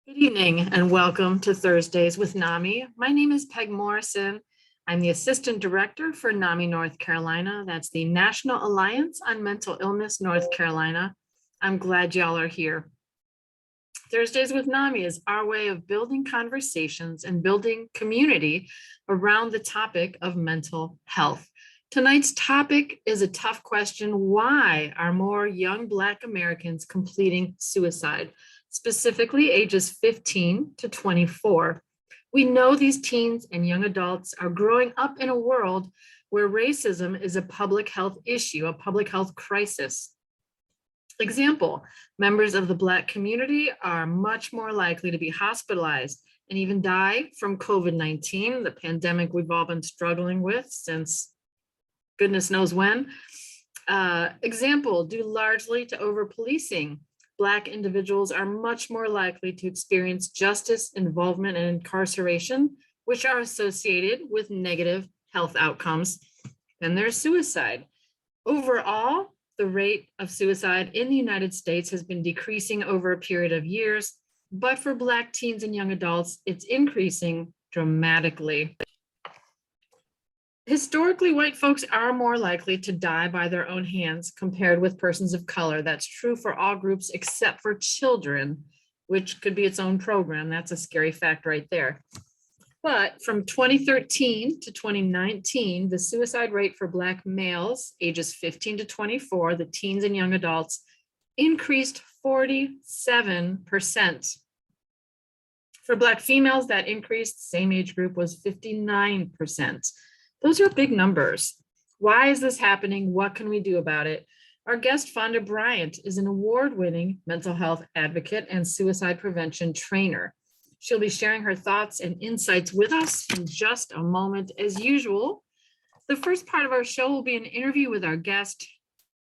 Good evening and welcome to Thursdays with NAMI. My name is Peg Morrison. I'm the Assistant Director for NAMI North Carolina. That's the National Alliance on Mental Illness North Carolina. I'm glad y'all are here. Thursdays with NAMI is our way of building conversations and building community around the topic of mental health. Tonight's topic is a tough question. Why are more young Black Americans completing suicide? Specifically ages 15 to 24. We know these teens and young adults are growing up in a world where racism is a public health issue, a public health crisis. Example, members of the Black community are much more likely to be hospitalized and even die from COVID-19, the pandemic we've all been struggling with since goodness knows when. Example, due largely to over-policing. Black individuals are much more likely to experience justice, involvement, and incarceration, which are associated with negative health outcomes. Then there's suicide. Overall, the rate of suicide in the United States has been decreasing over a period of years, but for Black teens and young adults, it's increasing dramatically. Historically, white folks are more likely to die by their own hands compared with persons of color. That's true for all groups except for children, which could be its own program. That's a scary fact right there. But from 2013 to 2019, the suicide rate for Black males ages 15 to 24, the teens and young adults, increased 47%. For Black females, that increased, same age group, was 59%. Those are big numbers. Why is this happening? What can we do about it? Our guest, Fonda Bryant, is an award-winning mental health advocate and suicide prevention trainer. She'll be sharing her thoughts and insights with us in just a moment. As usual, the first part of our show will be an interview with our guest.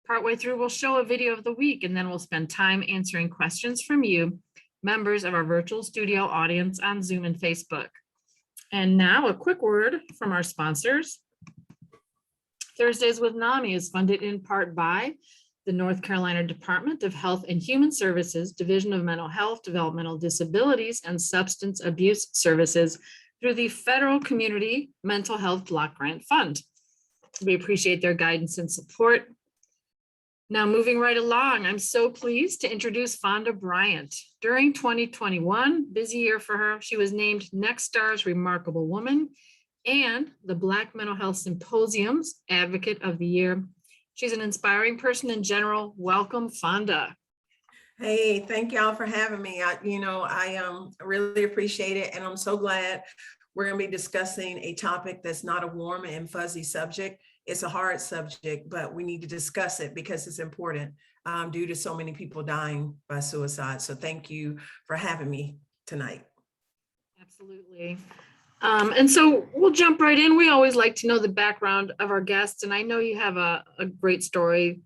Partway through, we'll show a video of the week, and then we'll spend time answering questions from you, members of our virtual studio audience on Zoom and Facebook. And now a quick word from our sponsors. Thursdays with NAMI is funded in part by the North Carolina Department of Health and Human Services, Division of Mental Health, Developmental Disabilities, and Substance Abuse Services through the Federal Community Mental Health Block Grant Fund. We appreciate their guidance and support. Now, moving right along, I'm so pleased to introduce Fonda Bryant. During 2021, busy year for her, she was named Nexstar's Remarkable Woman and the Black Mental Health Symposium's Advocate of the Year. She's an inspiring person in general. Welcome, Fonda. Hey, thank y'all for having me. I really appreciate it, and I'm so glad we're going to be discussing a topic that's not a warm and fuzzy subject. It's a hard subject, but we need to discuss it because it's important due to so many people dying by suicide. So thank you for having me tonight. Absolutely. And so we'll jump right in. We always like to know the background of our guests, and I know you have a great story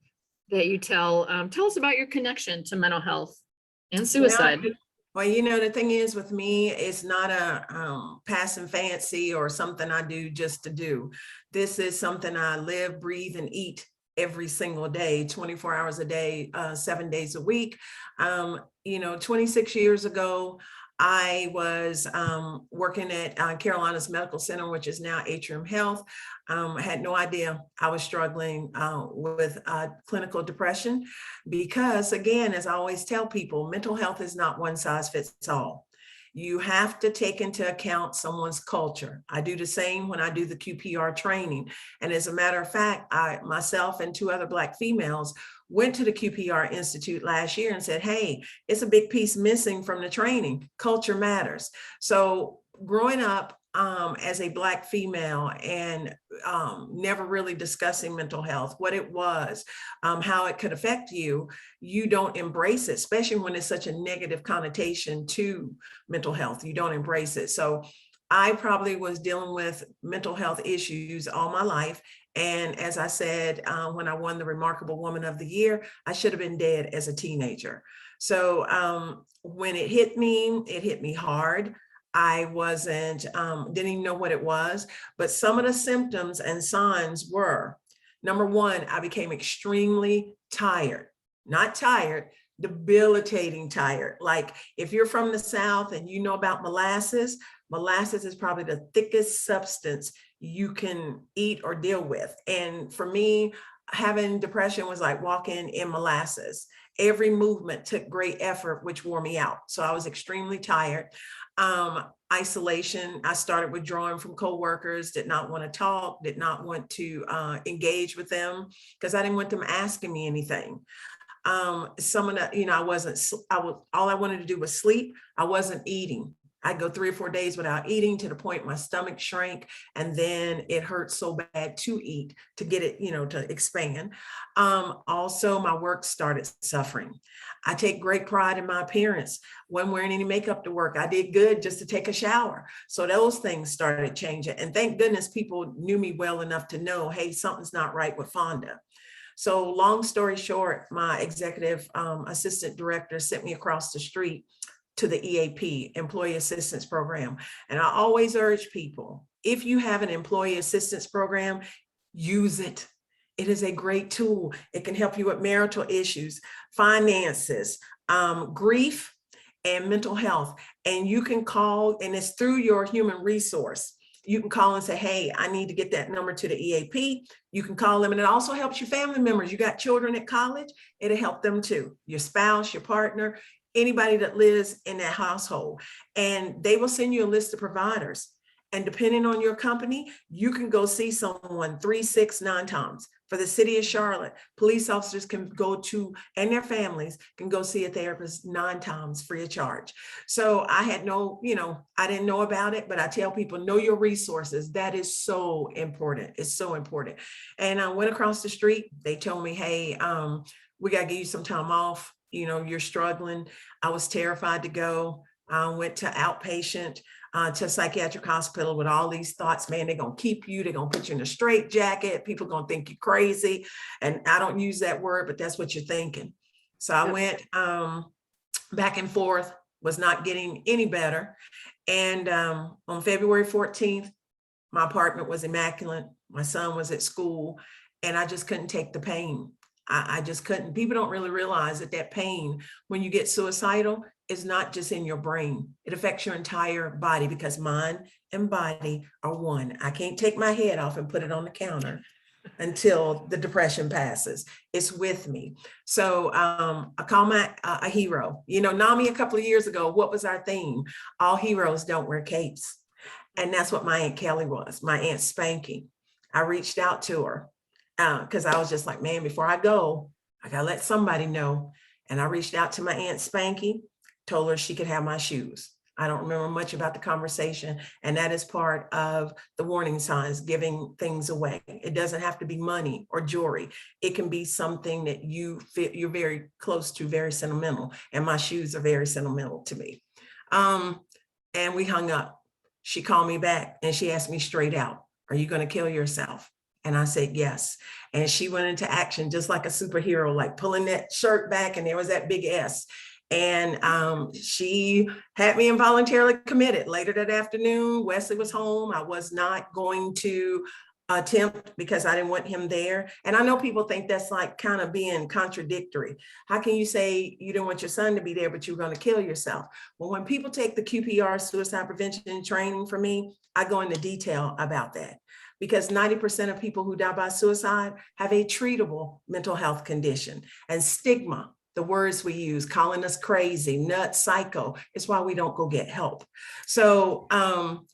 that you tell. Tell us about your connection to mental health and suicide. Well, the thing is with me, it's not a passing fancy or something I do just to do. This is something I live, breathe, and eat every single day, 24 hours a day, 7 days a week. 26 years ago, I was working at Carolina's Medical Center, which is now Atrium Health. I had no idea I was struggling with clinical depression because, again, as I always tell people, mental health is not one size fits all. You have to take into account someone's culture. I do the same when I do the QPR training. And as a matter of fact, myself and 2 other Black females went to the QPR Institute last year and said, hey, it's a big piece missing from the training. Culture matters. So growing up as a Black female and never really discussing mental health, what it was, how it could affect you, you don't embrace it, especially when it's such a negative connotation to mental health. You don't embrace it. So I probably was dealing with mental health issues all my life. And as I said, when I won the Remarkable Woman of the Year, I should have been dead as a teenager. So when it hit me hard. I didn't even know what it was, but some of the symptoms and signs were, number one, I became extremely tired, not tired, debilitating tired. Like if you're from the South and you know about molasses, molasses is probably the thickest substance you can eat or deal with. And for me, having depression was like walking in molasses. Every movement took great effort, which wore me out. So I was extremely tired. Isolation, I started withdrawing from coworkers, did not want to talk, did not want to engage with them because I didn't want them asking me anything. Some of the, all I wanted to do was sleep. I wasn't eating. I'd go 3 or 4 days without eating to the point my stomach shrank, and then it hurt so bad to eat to get it, to expand. Also, my work started suffering. I take great pride in my appearance. Wasn't wearing any makeup to work. I did good just to take a shower. So those things started changing. And thank goodness people knew me well enough to know, hey, something's not right with Fonda. So long story short, my executive assistant director sent me across the street to the EAP, Employee Assistance Program. And I always urge people, if you have an employee assistance program, use it. It is a great tool. It can help you with marital issues, finances, grief, and mental health. And you can call, and it's through your human resource. You can call and say, hey, I need to get that number to the EAP. You can call them, and it also helps your family members. You got children at college, it'll help them too. Your spouse, your partner, anybody that lives in that household. And they will send you a list of providers. And depending on your company, you can go see someone 3, 6, 9 times. For the city of Charlotte, police officers can go to, and their families can go see a therapist 9 times free of charge. So I had I didn't know about it, but I tell people, know your resources. That is so important. It's so important. And I went across the street. They told me, hey, we got to give you some time off. You're struggling. I was terrified to go. I went to outpatient. To a psychiatric hospital with all these thoughts, man, they're going to keep you, they're going to put you in a straitjacket, people are going to think you're crazy. And I don't use that word, but that's what you're thinking. So I went back and forth, was not getting any better. And on February 14th, my apartment was immaculate. My son was at school, and I just couldn't take the pain. I just couldn't. People don't really realize that pain, when you get suicidal, is not just in your brain. It affects your entire body because mind and body are one. I can't take my head off and put it on the counter until the depression passes. It's with me. So I call my a hero. NAMI a couple of years ago, what was our theme? All heroes don't wear capes. And that's what my Aunt Kelly was, my Aunt Spanky. I reached out to her because I was just like, man, before I go, I gotta let somebody know. And I reached out to my Aunt Spanky, told her she could have my shoes. I don't remember much about the conversation. And that is part of the warning signs, giving things away. It doesn't have to be money or jewelry. It can be something that you feel you're very close to, very sentimental. And my shoes are very sentimental to me. And we hung up. She called me back and she asked me straight out, are you going to kill yourself? And I said, yes. And she went into action just like a superhero, like pulling that shirt back, and there was that big S. And she had me involuntarily committed. Later that afternoon, Wesley was home. I was not going to attempt because I didn't want him there. And I know people think that's like kind of being contradictory. How can you say you didn't want your son to be there, but you were going to kill yourself? Well, when people take the QPR suicide prevention training from me, I go into detail about that. Because 90% of people who die by suicide have a treatable mental health condition. And stigma, the words we use, calling us crazy, nuts, psycho, is why we don't go get help. So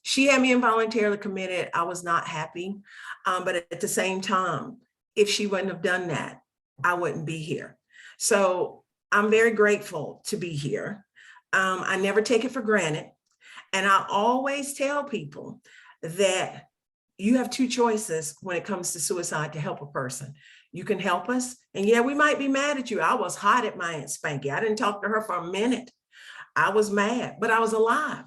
she had me involuntarily committed. I was not happy. But at the same time, if she wouldn't have done that, I wouldn't be here. So I'm very grateful to be here. I never take it for granted. And I always tell people that you have 2 choices when it comes to suicide to help a person. You can help us. And yeah, we might be mad at you. I was hot at my Aunt Spanky. I didn't talk to her for a minute. I was mad, but I was alive.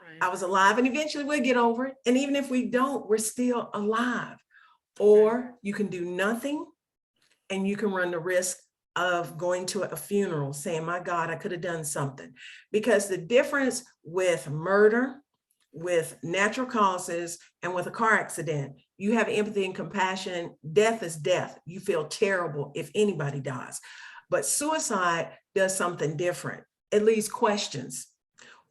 Right. I was alive, and eventually we'll get over it. And even if we don't, we're still alive. Or you can do nothing, and you can run the risk of going to a funeral saying, my God, I could have done something. Because the difference with murder, with natural causes, and with a car accident, you have empathy and compassion. Death is death. You feel terrible if anybody dies. But suicide, does something different. It leaves questions.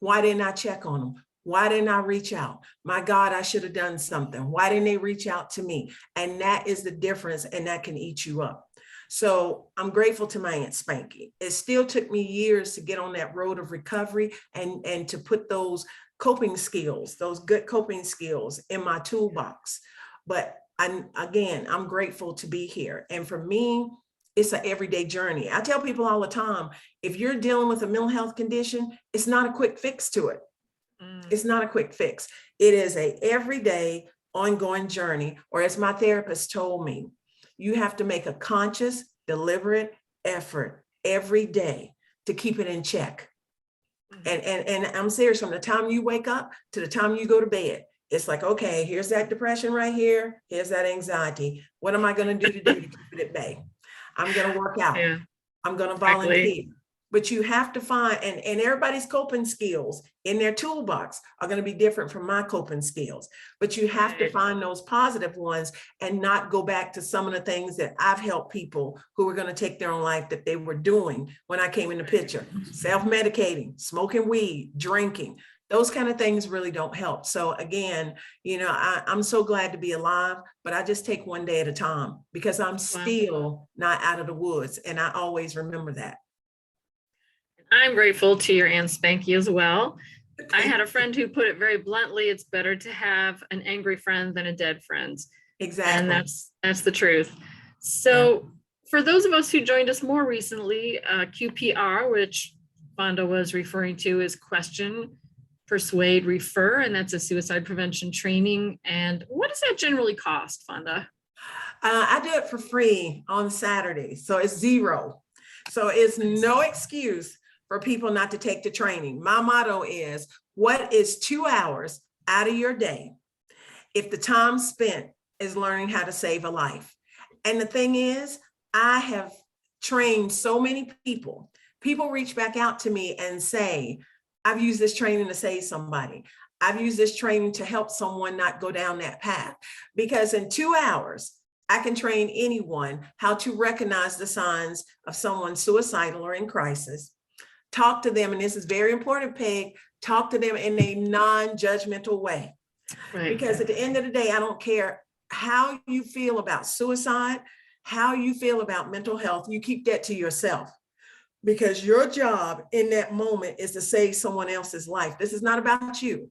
Why didn't I check on them? Why didn't I reach out? My God, I should have done something. Why didn't they reach out to me? And that is the difference, and that can eat you up. So I'm grateful to my Aunt Spanky. It still took me years to get on that road of recovery and to put those coping skills, those good coping skills in my toolbox. But I'm grateful to be here. And for me, it's an everyday journey. I tell people all the time, if you're dealing with a mental health condition, it's not a quick fix to it. It's not a quick fix. It is a everyday ongoing journey. Or as my therapist told me, you have to make a conscious, deliberate effort every day to keep it in check. And I'm serious, from the time you wake up to the time you go to bed, it's like, okay, here's that depression right here. Here's that anxiety. What am I going to do today to keep it at bay? I'm going to work out. Yeah, I'm going to volunteer. Exactly. But you have to find, and everybody's coping skills in their toolbox are going to be different from my coping skills. But you have to find those positive ones and not go back to some of the things that I've helped people who were going to take their own life that they were doing when I came in the picture. Self-medicating, smoking weed, drinking. Those kind of things really don't help. So again, I'm so glad to be alive, but I just take one day at a time because I'm still not out of the woods. And I always remember that. I'm grateful to your Aunt Spanky as well. I had a friend who put it very bluntly, it's better to have an angry friend than a dead friend. Exactly. And that's the truth. So for those of us who joined us more recently, QPR, which Fonda was referring to, is question, persuade, refer, and that's a suicide prevention training. And what does that generally cost, Fonda? I do it for free on Saturday, so it's $0. So it's no excuse for people not to take the training. My motto is, what is 2 hours out of your day if the time spent is learning how to save a life? And the thing is, I have trained so many people. People reach back out to me and say, I've used this training to save somebody. I've used this training to help someone not go down that path. Because in 2 hours, I can train anyone how to recognize the signs of someone suicidal or in crisis. Talk to them, and this is very important, Peg, talk to them in a non-judgmental way. Right. Because at the end of the day, I don't care how you feel about suicide, how you feel about mental health, you keep that to yourself. Because your job in that moment is to save someone else's life. This is not about you.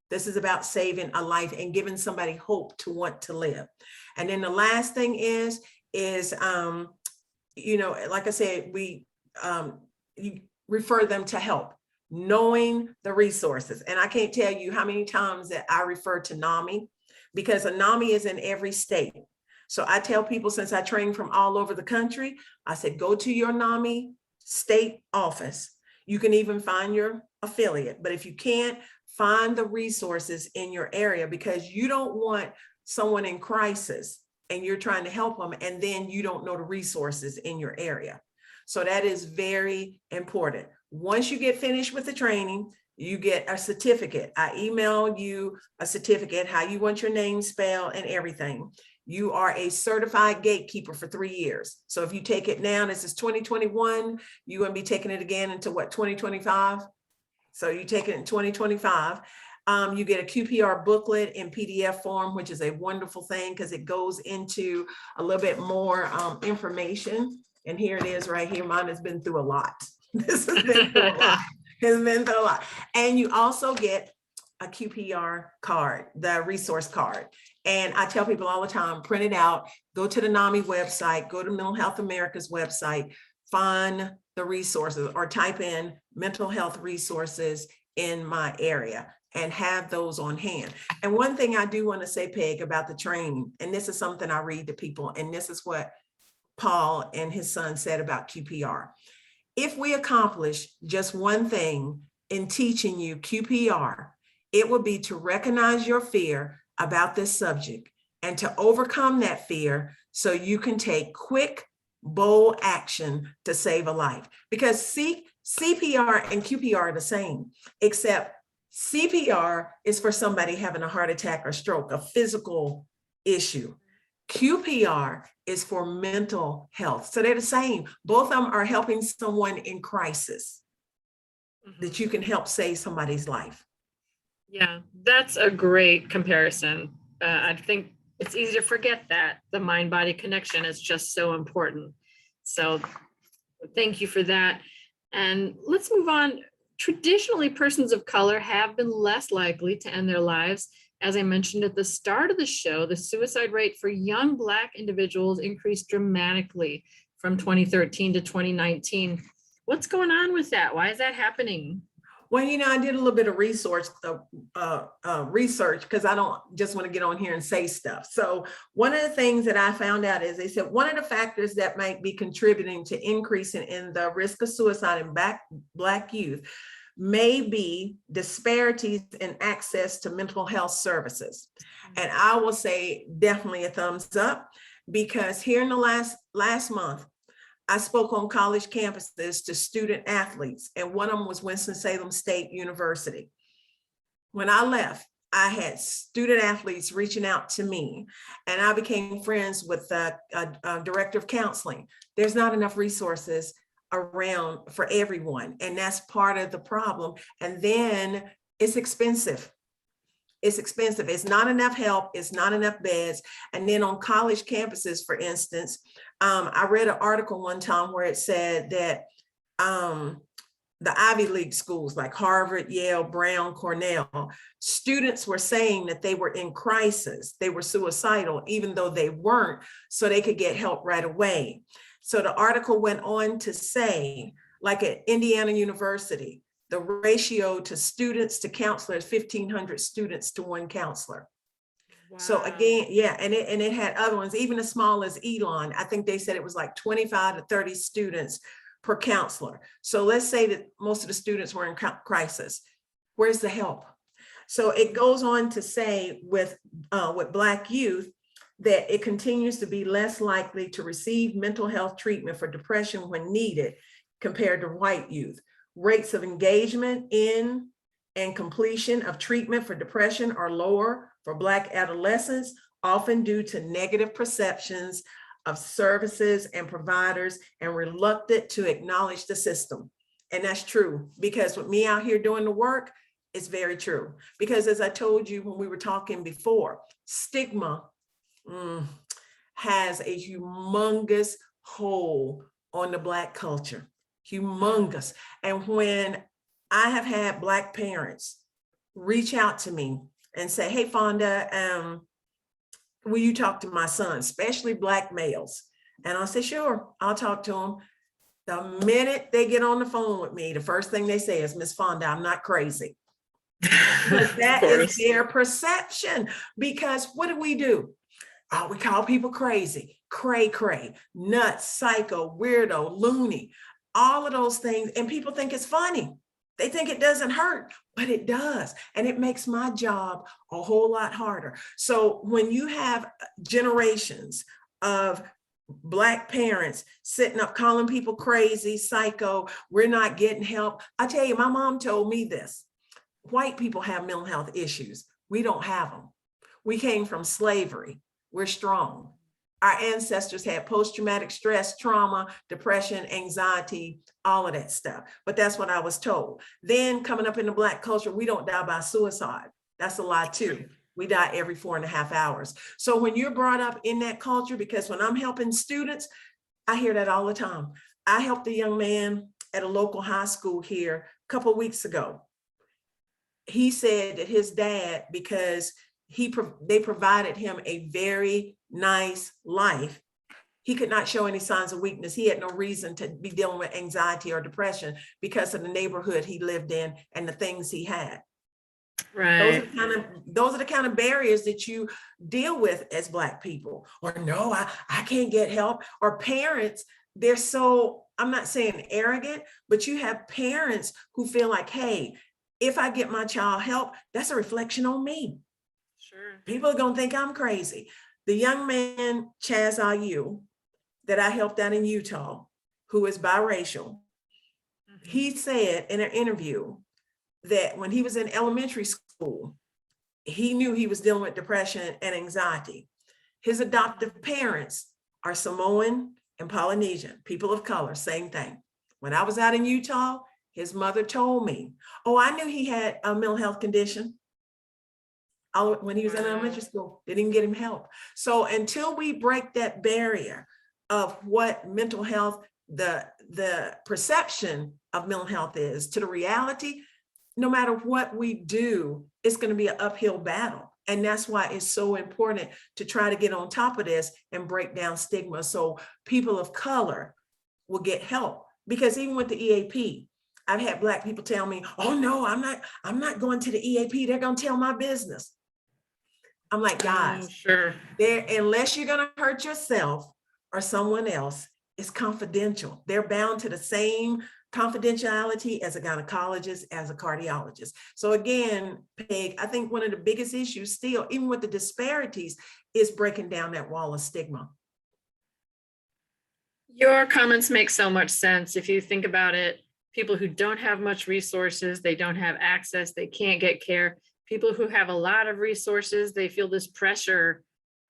This is about saving a life and giving somebody hope to want to live. And then the last thing is like I said, you refer them to help, knowing the resources. And I can't tell you how many times that I refer to NAMI, because a NAMI is in every state. So I tell people, since I train from all over the country, I said, go to your NAMI state office. You can even find your affiliate, but if you can't, find the resources in your area, because you don't want someone in crisis and you're trying to help them and then you don't know the resources in your area. So that is very important. Once you get finished with the training, you get a certificate. I email you a certificate, how you want your name spelled and everything. You are a certified gatekeeper for 3 years. So if you take it now, this is 2021, you're going to be taking it again until what, 2025? So you take it in 2025. You get a QPR booklet in PDF form, which is a wonderful thing because it goes into a little bit more information. And here it is right here. Mine has been through a lot. This has been through a lot. It's been through a lot. And you also get a QPR card, the resource card. And I tell people all the time, print it out, go to the NAMI website, go to Mental Health America's website, find the resources or type in mental health resources in my area and have those on hand. And one thing I do want to say, Peg, about the training, and this is something I read to people, and this is what Paul and his son said about QPR. If we accomplish just one thing in teaching you QPR, it would be to recognize your fear about this subject and to overcome that fear so you can take quick, bold action to save a life. Because CPR and QPR are the same, except CPR is for somebody having a heart attack or stroke, a physical issue. QPR is for mental health. So they're the same. Both of them are helping someone in crisis that you can help save somebody's life. Yeah, that's a great comparison. I think it's easy to forget that the mind-body connection is just so important. So thank you for that. And let's move on. Traditionally, persons of color have been less likely to end their lives. As I mentioned at the start of the show, the suicide rate for young Black individuals increased dramatically from 2013 to 2019. What's going on with that? Why is that happening? Well, I did a little bit of research because I don't just want to get on here and say stuff. So one of the things that I found out is they said one of the factors that might be contributing to increasing in the risk of suicide in Black youth may be disparities in access to mental health services. And I will say definitely a thumbs up, because here in the last month, I spoke on college campuses to student athletes, and one of them was Winston-Salem State University. When I left, I had student athletes reaching out to me, and I became friends with the director of counseling. There's not enough resources around for everyone, and that's part of the problem. And then it's expensive. It's expensive. It's not enough help. It's not enough beds. And then on college campuses, for instance, I read an article one time where it said that the Ivy League schools like Harvard, Yale, Brown, Cornell, students were saying that they were in crisis. They were suicidal, even though they weren't, so they could get help right away. So the article went on to say, like at Indiana University, the ratio to students to counselors, 1,500 students to one counselor. Wow. So again, yeah, and it had other ones, even as small as Elon. I think they said it was like 25 to 30 students per counselor. So let's say that most of the students were in crisis. Where's the help? So it goes on to say with Black youth that it continues to be less likely to receive mental health treatment for depression when needed compared to white youth. Rates of engagement in and completion of treatment for depression are lower for Black adolescents, often due to negative perceptions of services and providers and reluctant to acknowledge the system. And that's true, because with me out here doing the work, it's very true. Because as I told you when we were talking before, stigma has a humongous hold on the Black culture. Humongous. And when I have had Black parents reach out to me and say, hey, Fonda, will you talk to my son, especially Black males? And I'll say, sure, I'll talk to them. The minute they get on the phone with me, the first thing they say is, Miss Fonda, I'm not crazy. But that is their perception. Because what do? Oh, we call people crazy, cray, nuts, psycho, weirdo, loony, all of those things. And people think it's funny. They think it doesn't hurt, but it does. And it makes my job a whole lot harder. So when you have generations of Black parents sitting up calling people crazy, psycho, we're not getting help. I tell you, my mom told me this. White people have mental health issues. We don't have them. We came from slavery. We're strong. Our ancestors had post-traumatic stress, trauma, depression, anxiety, all of that stuff. But that's what I was told. Then coming up in the Black culture, we don't die by suicide. That's a lie too. We die every 4.5 hours. So when you're brought up in that culture, because when I'm helping students, I hear that all the time. I helped a young man at a local high school here a couple of weeks ago. He said that his dad, because they provided him a very nice life, he could not show any signs of weakness. He had no reason to be dealing with anxiety or depression because of the neighborhood he lived in and the things he had. Right. Those are the kind of barriers that you deal with as Black people. Or no, I can't get help. Or parents, they're so, I'm not saying arrogant, but you have parents who feel like, hey, if I get my child help, that's a reflection on me. Sure. People are going to think I'm crazy. The young man, Chaz Ayu, that I helped out in Utah, who is biracial, he said in an interview that when he was in elementary school, he knew he was dealing with depression and anxiety. His adoptive parents are Samoan and Polynesian, people of color, same thing. When I was out in Utah, his mother told me, oh, I knew he had a mental health condition. When he was in elementary school, they didn't get him help. So until we break that barrier of what mental health, the perception of mental health is to the reality, no matter what we do, it's going to be an uphill battle. And that's why it's so important to try to get on top of this and break down stigma so people of color will get help. Because even with the EAP, I've had Black people tell me, oh no, I'm not going to the EAP. They're going to tell my business. I'm like, guys, sure. Unless you're going to hurt yourself or someone else, it's confidential. They're bound to the same confidentiality as a gynecologist, as a cardiologist. So again, Peg, I think one of the biggest issues still, even with the disparities, is breaking down that wall of stigma. Your comments make so much sense. If you think about it, people who don't have much resources, they don't have access, they can't get care. People who have a lot of resources, they feel this pressure.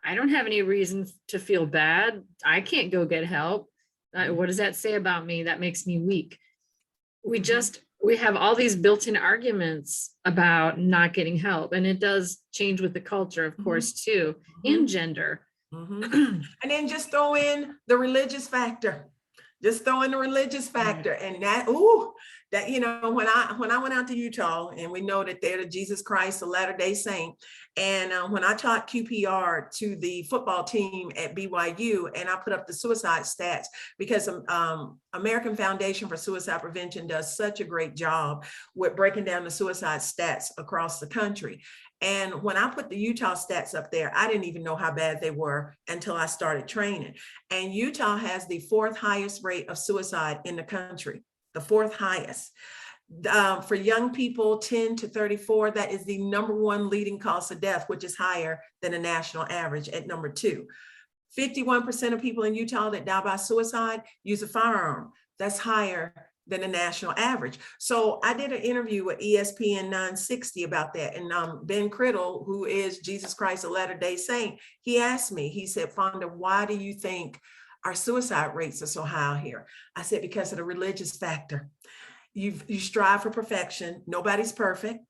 I don't have any reason to feel bad. I can't go get help. What does that say about me? That makes me weak. We have all these built-in arguments about not getting help. And it does change with the culture, of course, too, and gender. And then just throw in the religious factor. Just throw in the religious factor. And that, you know, when I went out to Utah, and we know that they're the Jesus Christ, the Latter-day Saint. And when I taught QPR to the football team at BYU, and I put up the suicide stats, because American Foundation for Suicide Prevention does such a great job with breaking down the suicide stats across the country. And when I put the Utah stats up there, I didn't even know how bad they were until I started training. And Utah has the 4th highest rate of suicide in the country, the 4th highest. For young people 10 to 34, that is the #1 leading cause of death, which is higher than the national average at number 2. 51% of people in Utah that die by suicide use a firearm. That's higher than the national average. So I did an interview with ESPN 960 about that. And Ben Criddle, who is Jesus Christ, a Latter-day Saint, he asked me, he said, Fonda, why do you think our suicide rates are so high here? I said, because of the religious factor. You strive for perfection. Nobody's perfect.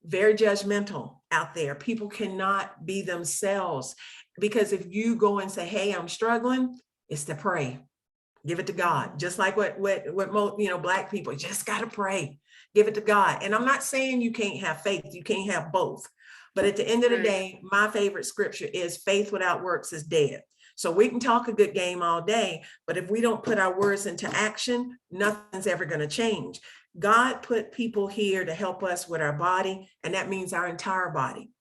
Very judgmental out there. People cannot be themselves, because if you go and say, hey, I'm struggling, it's to pray. Give it to God. Just like what most, you know, Black people, just got to pray. Give it to God. And I'm not saying you can't have faith. You can't have both. But at the end of the day, my favorite scripture is faith without works is dead. So we can talk a good game all day, but if we don't put our words into action, nothing's ever going to change. God put people here to help us with our body, and that means our entire body.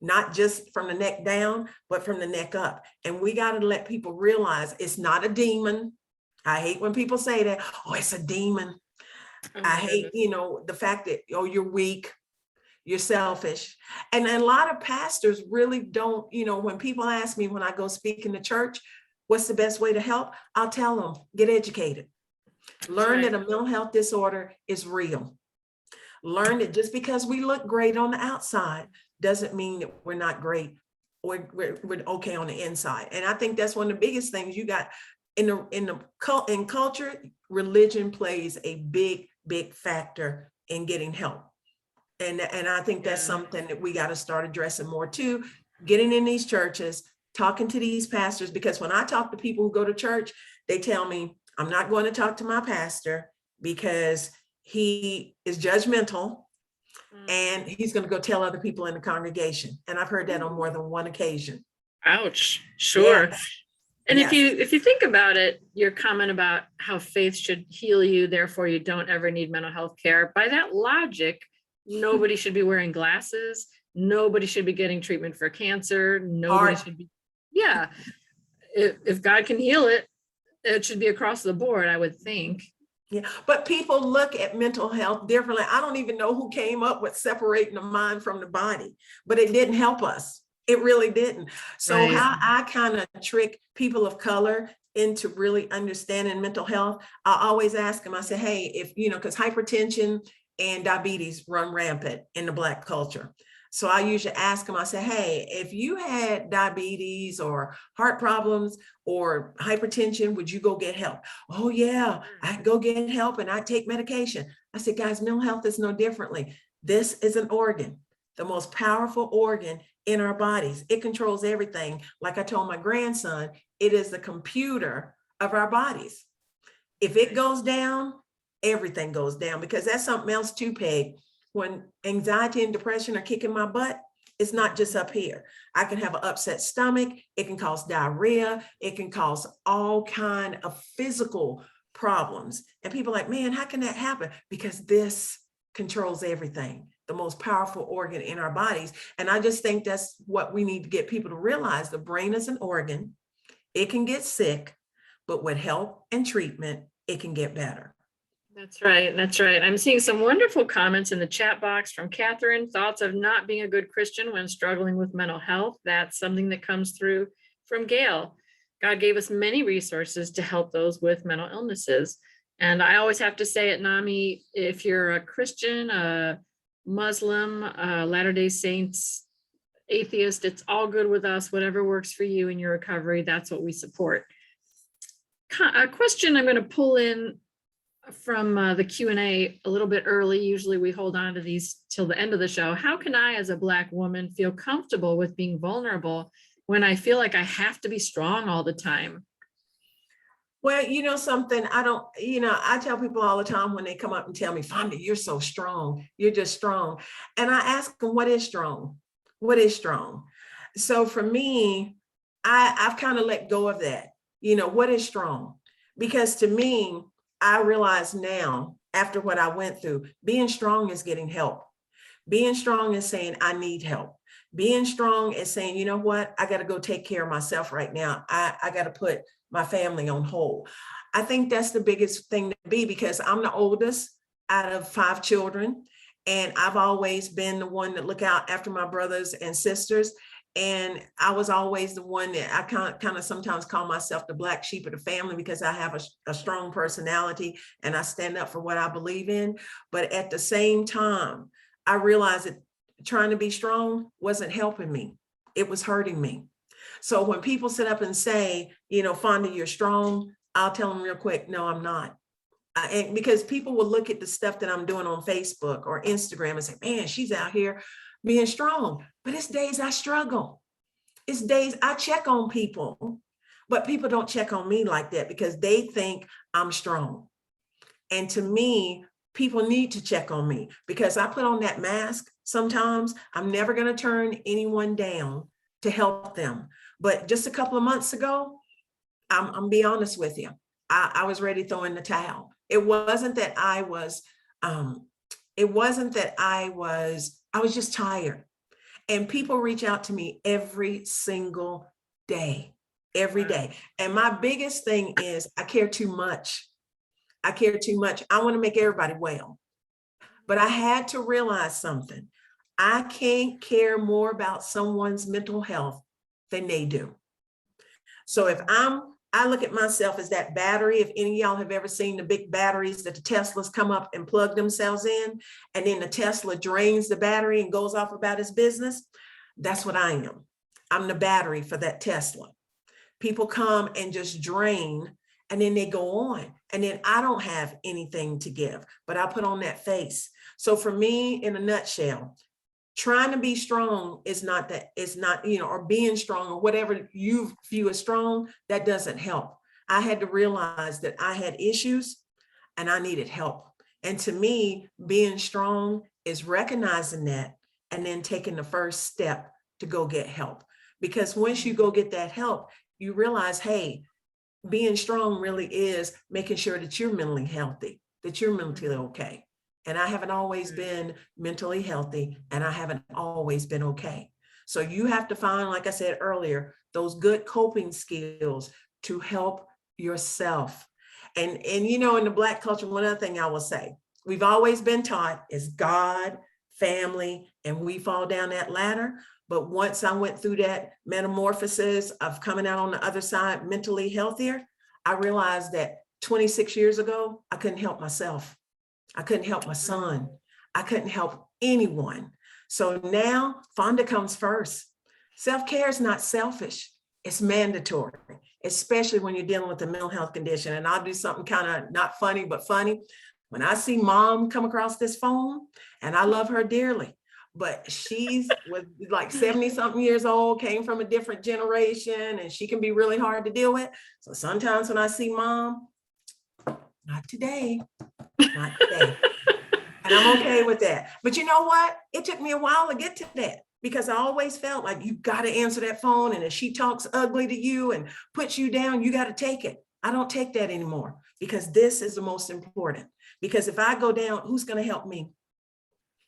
Not just from the neck down, but from the neck up. And we got to let people realize it's not a demon. I hate when people say that, oh, it's a demon. I hate, you know, the fact that, oh, you're weak, you're selfish. And a lot of pastors really don't, you know, when people ask me when I go speak in the church, what's the best way to help? I'll tell them, get educated. Learn that a mental health disorder is real. Learn that just because we look great on the outside doesn't mean that we're not great or we're okay on the inside. And I think that's one of the biggest things you got in culture. Religion plays a big factor in getting help. And I think that's something that we got to start addressing more too, getting in these churches, talking to these pastors, because when I talk to people who go to church, they tell me, I'm not going to talk to my pastor because he is judgmental and he's going to go tell other people in the congregation. And I've heard that on more than one occasion. Ouch. Sure. Yes. And yes. if you think about it, your comment about how faith should heal you, therefore you don't ever need mental health care, by that logic, nobody should be wearing glasses. Nobody should be getting treatment for cancer. Nobody should be. Yeah. If God can heal it, it should be across the board, I would think. Yeah, but people look at mental health differently. I don't even know who came up with separating the mind from the body, but it didn't help us. It really didn't. So how I kind of trick people of color into really understanding mental health, I always ask them, I say, hey, if, you know, because hypertension and diabetes run rampant in the Black culture. So I usually ask them, I say, hey, if you had diabetes or heart problems or hypertension, would you go get help? Oh yeah, I go get help and I take medication. I said, guys, mental health is no differently. This is an organ, the most powerful organ in our bodies. It controls everything. Like I told my grandson, it is the computer of our bodies. If it goes down, everything goes down, because that's something else too, Peg. When anxiety and depression are kicking my butt, it's not just up here. I can have an upset stomach. It can cause diarrhea. It can cause all kind of physical problems. And people are like, man, how can that happen? Because this controls everything, the most powerful organ in our bodies. And I just think that's what we need to get people to realize. The brain is an organ. It can get sick, but with help and treatment, it can get better. That's right. That's right. I'm seeing some wonderful comments in the chat box from Catherine. Thoughts of not being a good Christian when struggling with mental health. That's something that comes through from Gail. God gave us many resources to help those with mental illnesses. And I always have to say at NAMI, if you're a Christian, a Muslim, Latter-day Saints, atheist, it's all good with us. Whatever works for you in your recovery, that's what we support. A question I'm going to pull in from the Q&A a little bit early. Usually we hold on to these till the end of the show. How can I, as a Black woman, feel comfortable with being vulnerable when I feel like I have to be strong all the time? Well, you know something, I tell people all the time when they come up and tell me, Fonda, you're so strong. You're just strong. And I ask them, what is strong? What is strong? So for me, I've kind of let go of that. What is strong? Because to me, I realize now, after what I went through, being strong is getting help. Being strong is saying, I need help. Being strong is saying, you know what? I got to go take care of myself right now. I got to put my family on hold. I think that's the biggest thing to be, because I'm the oldest out of 5 children. And I've always been the one that look out after my brothers and sisters. And I was always the one that I kind of sometimes call myself the black sheep of the family, because I have a strong personality and I stand up for what I believe in. But at the same time, I realized that trying to be strong wasn't helping me. It was hurting me. So when people sit up and say, Fonda, you're strong, I'll tell them real quick, no, I'm not. And because people will look at the stuff that I'm doing on Facebook or Instagram and say, man, she's out here being strong. But it's days I struggle. It's days I check on people, but people don't check on me like that because they think I'm strong. And to me, people need to check on me, because I put on that mask. Sometimes I'm never going to turn anyone down to help them. But just a couple of months ago, I'm be honest with you, I was ready to throw in the towel. It wasn't that I was just tired. And people reach out to me every single day, every day. And my biggest thing is I care too much. I care too much. I want to make everybody well. But I had to realize something. I can't care more about someone's mental health than they do. So if I look at myself as that battery. If any of y'all have ever seen the big batteries that the Teslas come up and plug themselves in, and then the Tesla drains the battery and goes off about its business, that's what I am. I'm the battery for that Tesla. People come and just drain, and then they go on. And then I don't have anything to give, but I put on that face. So for me, in a nutshell, trying to be strong is not that, it's not, or being strong or whatever you view as strong, that doesn't help. I had to realize that I had issues and I needed help. And to me, being strong is recognizing that and then taking the first step to go get help. Because once you go get that help, you realize, hey, being strong really is making sure that you're mentally healthy, that you're mentally okay. And I haven't always been mentally healthy, and I haven't always been okay. So you have to find, like I said earlier, those good coping skills to help yourself. And in the Black culture, one other thing I will say, we've always been taught is God, family, and we fall down that ladder. But once I went through that metamorphosis of coming out on the other side mentally healthier, I realized that 26 years ago, I couldn't help myself. I couldn't help my son. I couldn't help anyone. So now Fonda comes first. Self-care is not selfish. It's mandatory, especially when you're dealing with a mental health condition. And I'll do something kind of not funny, but funny. When I see mom come across this phone, and I love her dearly, but she's was like 70 something years old, came from a different generation, and she can be really hard to deal with. So sometimes when I see mom, not today, not today. And I'm okay with that. But you know what? It took me a while to get to that, because I always felt like you got to answer that phone. And if she talks ugly to you and puts you down, you got to take it. I don't take that anymore, because this is the most important. Because if I go down, who's going to help me?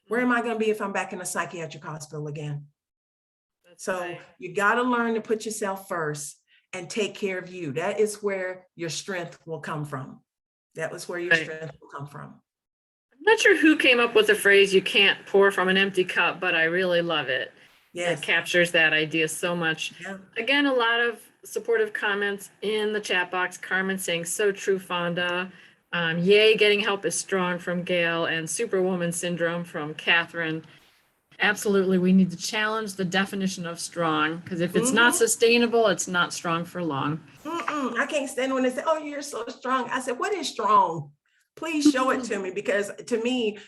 Where am I going to be if I'm back in a psychiatric hospital again? So right. you got to learn to put yourself first and take care of you. That is where your strength will come from. That was where your Right. strength will come from. I'm not sure who came up with the phrase, you can't pour from an empty cup, but I really love it. Yes. It captures that idea so much. Yeah. Again, a lot of supportive comments in the chat box. Carmen saying, so true, Fonda. Yay, getting help is strong from Gail, and Superwoman syndrome from Catherine. Absolutely, we need to challenge the definition of strong, because if it's not sustainable, it's not strong for long. I can't stand when they say, oh, you're so strong. I said, what is strong? Please show it to me, because to me,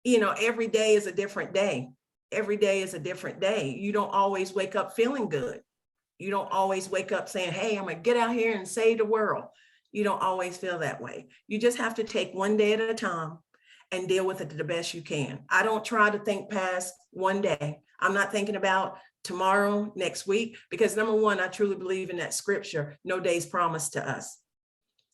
every day is a different day. Every day is a different day. You don't always wake up feeling good. You don't always wake up saying, hey, I'm going to get out here and save the world. You don't always feel that way. You just have to take one day at a time and deal with it the best you can. I don't try to think past one day. I'm not thinking about tomorrow, next week, because number one, I truly believe in that scripture, no day's promised to us.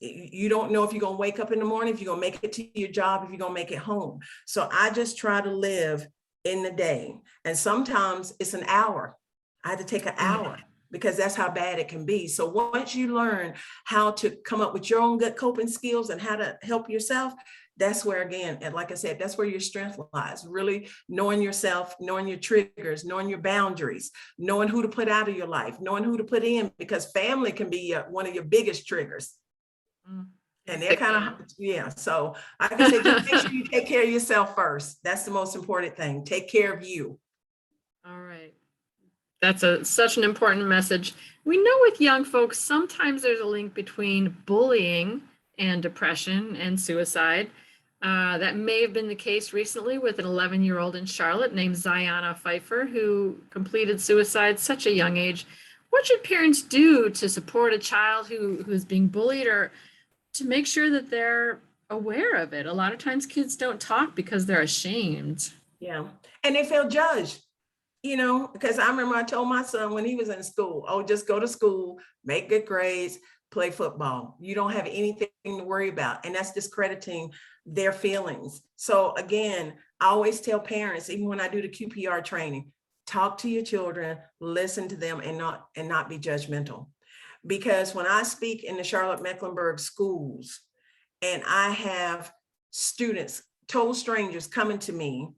You don't know if you're going to wake up in the morning, if you're going to make it to your job, if you're going to make it home. So I just try to live in the day. And sometimes it's an hour. I had to take an hour, because that's how bad it can be. So once you learn how to come up with your own good coping skills and how to help yourself, that's where, again, and like I said, that's where your strength lies. Really knowing yourself, knowing your triggers, knowing your boundaries, knowing who to put out of your life, knowing who to put in, because family can be one of your biggest triggers. And they're kind of, yeah. So I can say, just make sure you take care of yourself first. That's the most important thing. Take care of you. All right. That's such an important message. We know with young folks, sometimes there's a link between bullying and depression and suicide. That may have been the case recently with an 11-year-old in Charlotte named Ziana Pfeiffer, who completed suicide at such a young age. What should parents do to support a child who's being bullied, or to make sure that they're aware of it? A lot of times kids don't talk because they're ashamed. Yeah. And they feel judged, because I remember I told my son when he was in school, oh, just go to school, make good grades, play football. You don't have anything to worry about. And that's discrediting their feelings. So again, I always tell parents, even when I do the QPR training, talk to your children, listen to them, and not be judgmental. Because when I speak in the Charlotte Mecklenburg schools, and I have students, total strangers, coming to me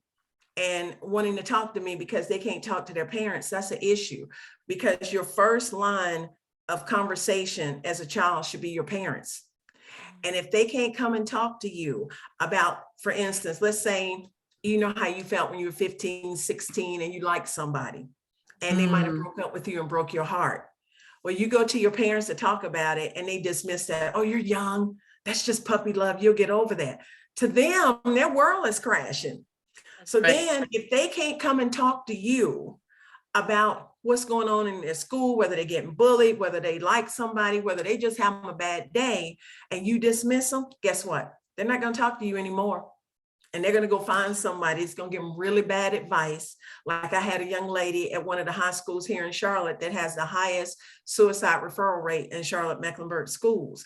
and wanting to talk to me because they can't talk to their parents, that's an issue. Because your first line of conversation as a child should be your parents. And if they can't come and talk to you about, for instance, let's say, you know how you felt when you were 15, 16, and you liked somebody, and they might have broke up with you and broke your heart. Well, you go to your parents to talk about it, and they dismiss that. Oh, you're young. That's just puppy love. You'll get over that. To them, their world is crashing. So then if they can't come and talk to you about what's going on in their school, whether they're getting bullied, whether they like somebody, whether they just having a bad day, and you dismiss them, guess what? They're not going to talk to you anymore. And they're going to go find somebody that's going to give them really bad advice. Like I had a young lady at one of the high schools here in Charlotte that has the highest suicide referral rate in Charlotte Mecklenburg schools.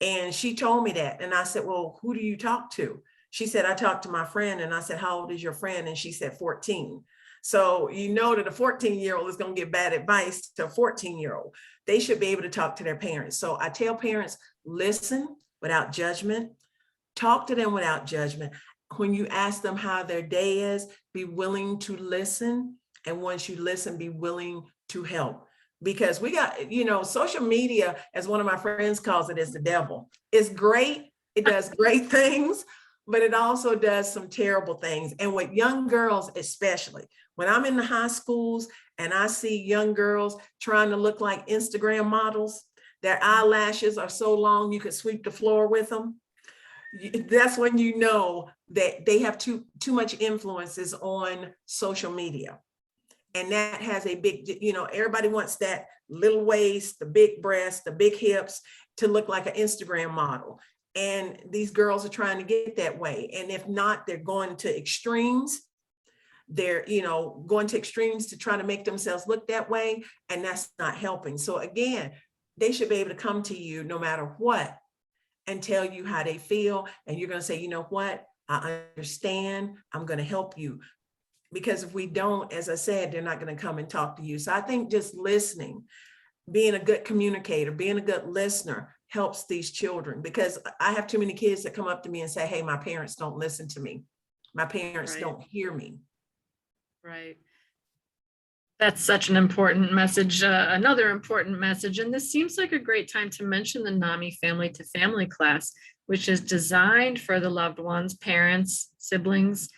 And she told me that. And I said, well, who do you talk to? She said, I talked to my friend. And I said, how old is your friend? And she said, 14. So you know that a 14-year-old is going to give bad advice to a 14-year-old. They should be able to talk to their parents. So I tell parents, listen without judgment, talk to them without judgment. When you ask them how their day is, be willing to listen. And once you listen, be willing to help. Because we got, social media, as one of my friends calls it, is the devil. It's great. It does great things. but it also does some terrible things. And with young girls, especially when I'm in the high schools and I see young girls trying to look like Instagram models, their eyelashes are so long you could sweep the floor with them. That's when you know that they have too much influences on social media. And that has a big, everybody wants that little waist, the big breasts, the big hips to look like an Instagram model. And these girls are trying to get that way. And if not, they're going to extremes. They're, going to extremes to try to make themselves look that way. And that's not helping. So again, they should be able to come to you no matter what and tell you how they feel. And you're going to say, you know what, I understand. I'm going to help you. Because if we don't, as I said, they're not going to come and talk to you. So I think just listening, being a good communicator, being a good listener helps these children, because I have too many kids that come up to me and say, hey, my parents don't listen to me. My parents don't hear me. Right. That's such an important message, another important message. And this seems like a great time to mention the NAMI Family to Family class, which is designed for the loved ones, parents, siblings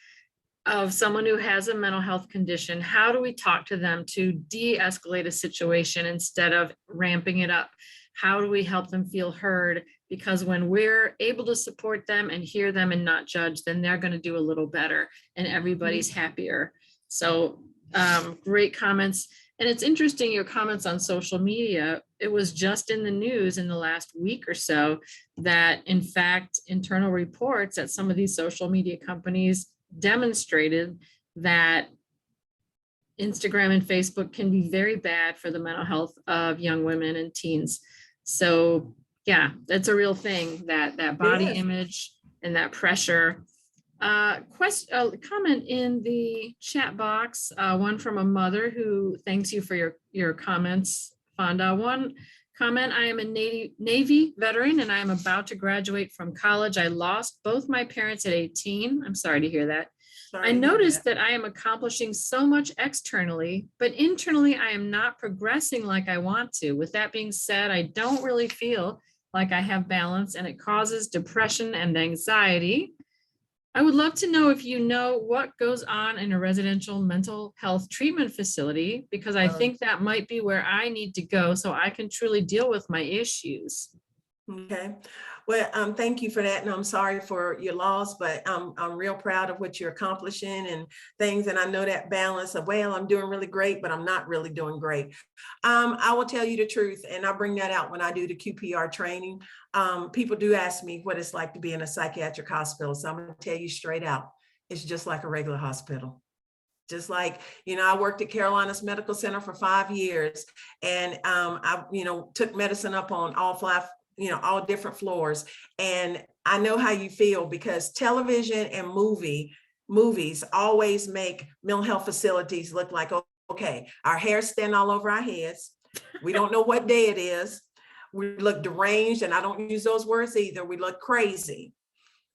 of someone who has a mental health condition. How do we talk to them to de-escalate a situation instead of ramping it up? How do we help them feel heard? Because when we're able to support them and hear them and not judge, then they're going to do a little better and everybody's happier. So great comments. And it's interesting, your comments on social media. It was just in the news in the last week or so that, in fact, internal reports at some of these social media companies demonstrated that Instagram and Facebook can be very bad for the mental health of young women and teens. So yeah, that's a real thing, that body image and that pressure. Comment in the chat box, one from a mother who thanks you for your comments, Fonda. One comment: I am a Navy veteran and I am about to graduate from college. I lost both my parents at 18. I'm sorry to hear that. I noticed that I am accomplishing so much externally, but internally I am not progressing like I want to. With that being said, I don't really feel like I have balance, and it causes depression and anxiety. I would love to know if you know what goes on in a residential mental health treatment facility, because I think that might be where I need to go so I can truly deal with my issues. Okay. Well, thank you for that. And I'm sorry for your loss, but I'm real proud of what you're accomplishing and things. And I know that balance of, well, I'm doing really great, but I'm not really doing great. I will tell you the truth. And I bring that out when I do the QPR training. People do ask me what it's like to be in a psychiatric hospital. So I'm going to tell you straight out, it's just like a regular hospital. Just like, I worked at Carolinas Medical Center for 5 years, and I, took medicine up on all all different floors. And I know how you feel, because television and movies always make mental health facilities look like, okay, our hair stand all over our heads. We don't know what day it is. We look deranged, and I don't use those words either. We look crazy.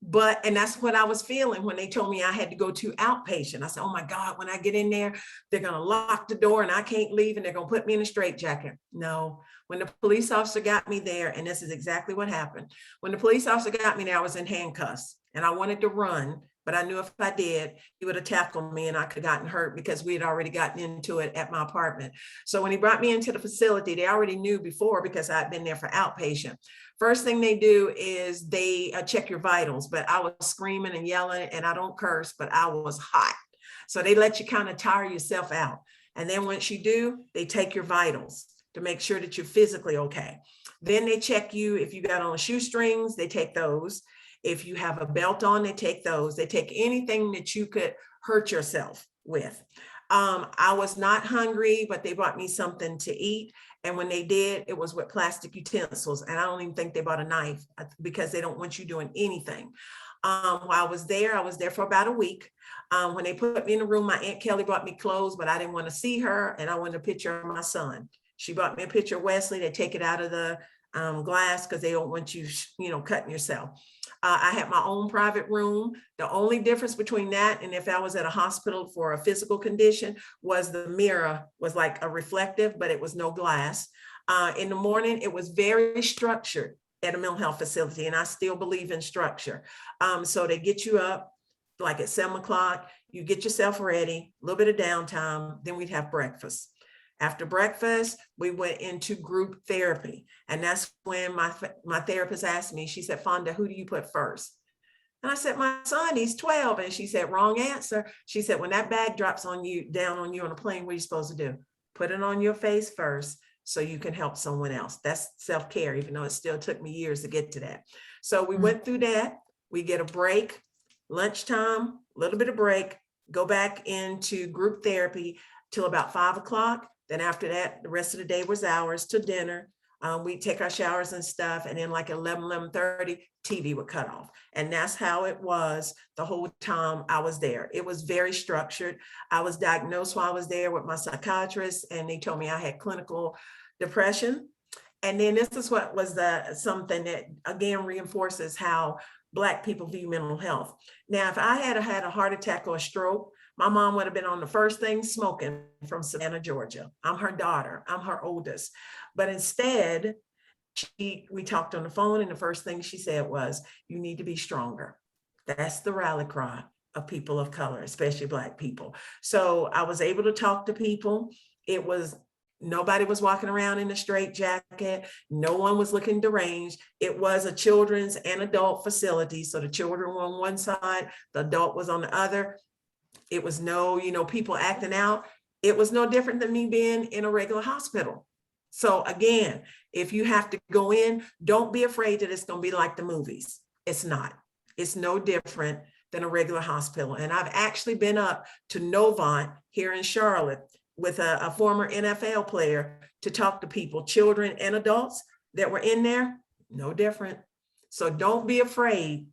And that's what I was feeling when they told me I had to go to outpatient. I said, oh my God, when I get in there, they're going to lock the door and I can't leave, and they're going to put me in a straitjacket. No, when the police officer got me there, and this is exactly what happened. When the police officer got me there, I was in handcuffs and I wanted to run, but I knew if I did, he would have tackled me and I could have gotten hurt, because we had already gotten into it at my apartment. So when he brought me into the facility, they already knew before, because I'd been there for outpatient. First thing they do is they check your vitals, but I was screaming and yelling, and I don't curse, but I was hot. So they let you kind of tire yourself out. And then once you do, they take your vitals to make sure that you're physically okay. Then they check you. If you got on shoestrings, they take those. If you have a belt on, they take those. They take anything that you could hurt yourself with. I was not hungry, but they brought me something to eat. And when they did, it was with plastic utensils. And I don't even think they bought a knife, because they don't want you doing anything. While I was there for about a week. When they put me in the room, my Aunt Kelly brought me clothes, but I didn't want to see her. And I wanted a picture of my son. She brought me a picture of Wesley. They take it out of the glass, because they don't want you, cutting yourself. I had my own private room. The only difference between that and if I was at a hospital for a physical condition was the mirror was like a reflective, but it was no glass. In the morning, it was very structured. at a mental health facility, and I still believe in structure. So they get you up like at 7 o'clock, you get yourself ready, a little bit of downtime, then we'd have breakfast. After breakfast, we went into group therapy. And that's when my therapist asked me, she said, Fonda, who do you put first? And I said, my son, he's 12. And she said, wrong answer. She said, when that bag drops on you, down on you on a plane, what are you supposed to do? Put it on your face first so you can help someone else. That's self-care, even though it still took me years to get to that. So we went through that. We get a break, lunchtime, a little bit of break, go back into group therapy till about 5 o'clock. Then after that, the rest of the day was ours till dinner. We take our showers and stuff. And then like 11:30, TV would cut off. And that's how it was the whole time I was there. It was very structured. I was diagnosed while I was there with my psychiatrist, and they told me I had clinical depression. And then this is what was something that again reinforces how Black people view mental health. Now, if I had had a heart attack or a stroke, my mom would have been on the first thing smoking from Savannah, Georgia. I'm her daughter, I'm her oldest. But instead, we talked on the phone, and the first thing she said was, you need to be stronger. That's the rally cry of people of color, especially Black people. So I was able to talk to people. Nobody was walking around in a straitjacket. No one was looking deranged. It was a children's and adult facility. So the children were on one side, the adult was on the other. It was no, people acting out. It was no different than me being in a regular hospital. So again, if you have to go in, don't be afraid that it's going to be like the movies. It's not. It's no different than a regular hospital. And I've actually been up to Novant here in Charlotte with a former NFL player to talk to people, children and adults that were in there, no different. So don't be afraid.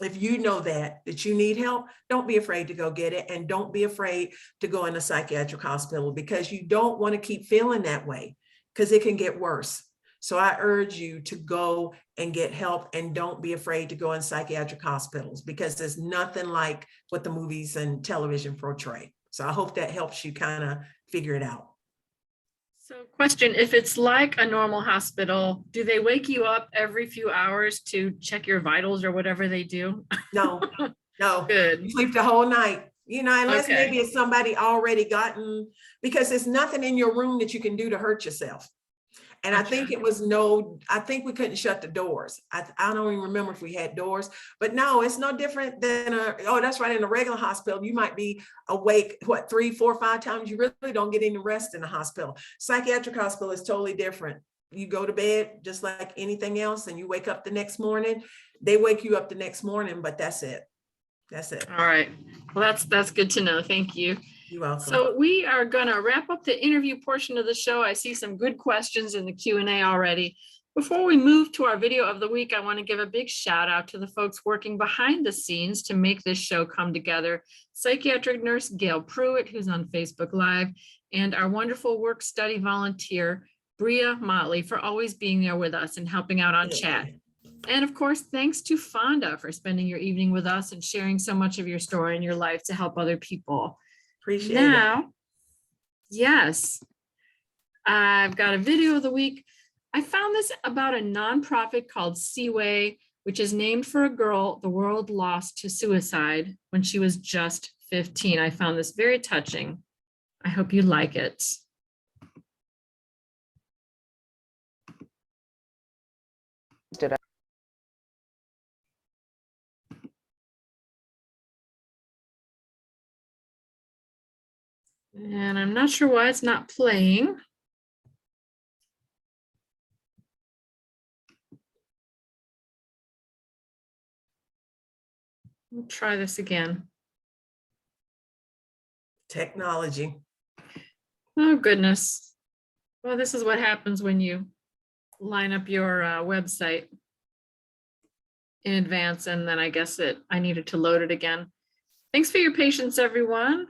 If you know that you need help, don't be afraid to go get it. And don't be afraid to go in a psychiatric hospital, because you don't want to keep feeling that way, because it can get worse. So I urge you to go and get help, and don't be afraid to go in psychiatric hospitals, because there's nothing like what the movies and television portray. So I hope that helps you kind of figure it out. So question, if it's like a normal hospital, do they wake you up every few hours to check your vitals or whatever they do? No, no. Good. You sleep the whole night, unless Okay. maybe it's somebody already gotten, because there's nothing in your room that you can do to hurt yourself. And Gotcha. I think I think we couldn't shut the doors. I don't even remember if we had doors, but no, it's no different than that's right. In a regular hospital, you might be awake, 3, 4, 5 times. You really don't get any rest in the hospital. Psychiatric hospital is totally different. You go to bed just like anything else, and you wake up the next morning. They wake you up the next morning, but that's it. That's it. All right. Well, that's good to know. Thank you. You're welcome. So we are going to wrap up the interview portion of the show. I see some good questions in the Q&A already. Before we move to our video of the week, I want to give a big shout out to the folks working behind the scenes to make this show come together. Psychiatric nurse Gail Pruitt, who's on Facebook Live, and our wonderful work study volunteer, Bria Motley, for always being there with us and helping out on chat. And of course, thanks to Fonda for spending your evening with us and sharing so much of your story and your life to help other people. Appreciate it. Yes, I've got a video of the week. I found this about a nonprofit called Seaway, which is named for a girl the world lost to suicide when she was just 15. I found this very touching. I hope you like it. And I'm not sure why it's not playing. We'll try this again. Technology. Oh, goodness. Well, this is what happens when you line up your website in advance, and then I guess I needed to load it again. Thanks for your patience, everyone.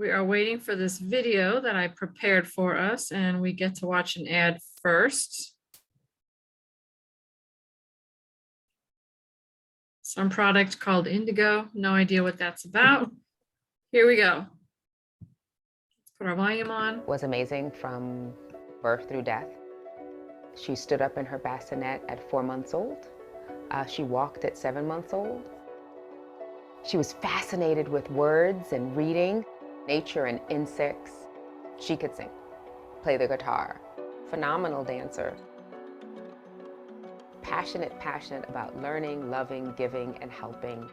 We are waiting for this video that I prepared for us, and we get to watch an ad first. Some product called Indigo. No idea what that's about. Here we go. Let's put our volume on. Was amazing from birth through death. She stood up in her bassinet at 4 months old. She walked at 7 months old. She was fascinated with words and reading, nature and insects. She could sing, play the guitar, phenomenal dancer. Passionate about learning, loving, giving, and helping.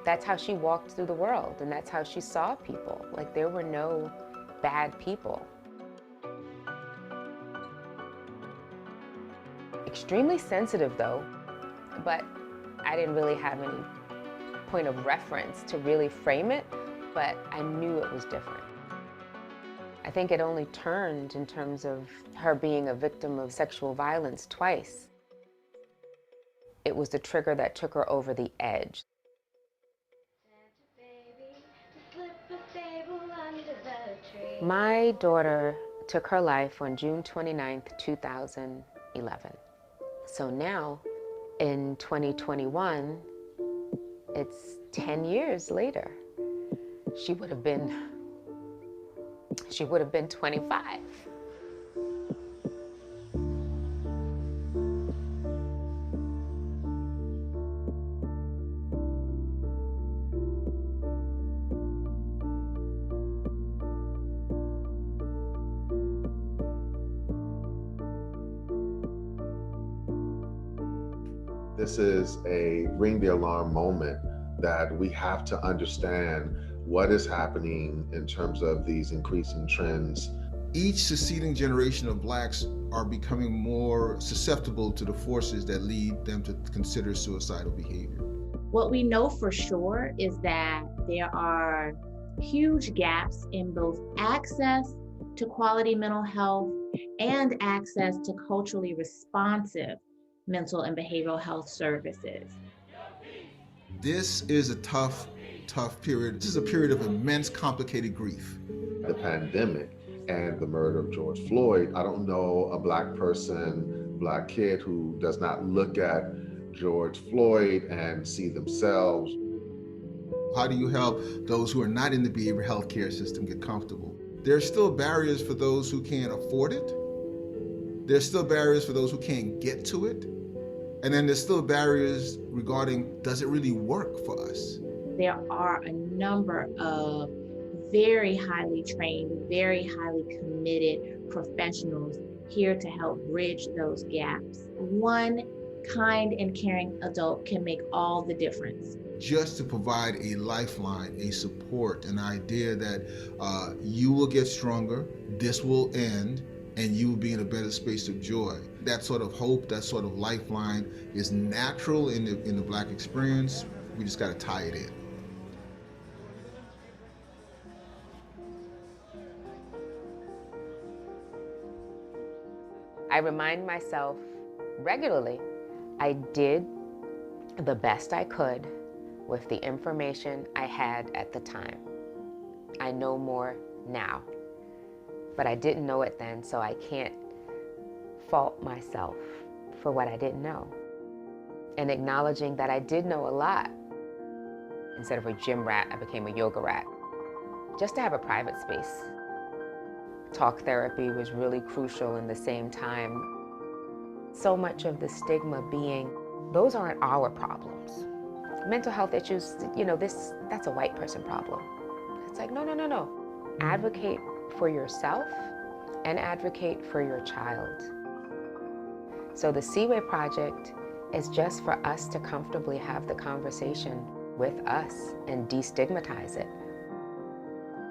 That's how she walked through the world, and that's how she saw people. Like, there were no bad people. Extremely sensitive though, but I didn't really have any point of reference to really frame it, but I knew it was different. I think it only turned in terms of her being a victim of sexual violence twice. It was the trigger that took her over the edge. My daughter took her life on June 29th, 2011. So now, in 2021, it's 10 years later. She would have been 25. This is a ring the alarm moment that we have to understand what is happening in terms of these increasing trends. Each succeeding generation of Blacks are becoming more susceptible to the forces that lead them to consider suicidal behavior. What we know for sure is that there are huge gaps in both access to quality mental health and access to culturally responsive mental and behavioral health services. This is a tough period. This is a period of immense, complicated grief. The pandemic and the murder of George Floyd, I don't know a Black person, Black kid who does not look at George Floyd and see themselves. How do you help those who are not in the behavioral health care system get comfortable? There are still barriers for those who can't afford it. There's still barriers for those who can't get to it. And then there's still barriers regarding, does it really work for us? There are a number of very highly trained, very highly committed professionals here to help bridge those gaps. One kind and caring adult can make all the difference. Just to provide a lifeline, a support, an idea that you will get stronger, this will end, and you will be in a better space of joy. That sort of hope, that sort of lifeline is natural in the Black experience. We just got to tie it in. I remind myself regularly, I did the best I could with the information I had at the time. I know more now, but I didn't know it then, so I can't fault myself for what I didn't know. And acknowledging that I did know a lot. Instead of a gym rat, I became a yoga rat. Just to have a private space. Talk therapy was really crucial in the same time. So much of the stigma being, those aren't our problems. Mental health issues, that's a white person problem. It's like, no. Advocate for yourself and advocate for your child. So the Seaway Project is just for us to comfortably have the conversation with us and destigmatize it.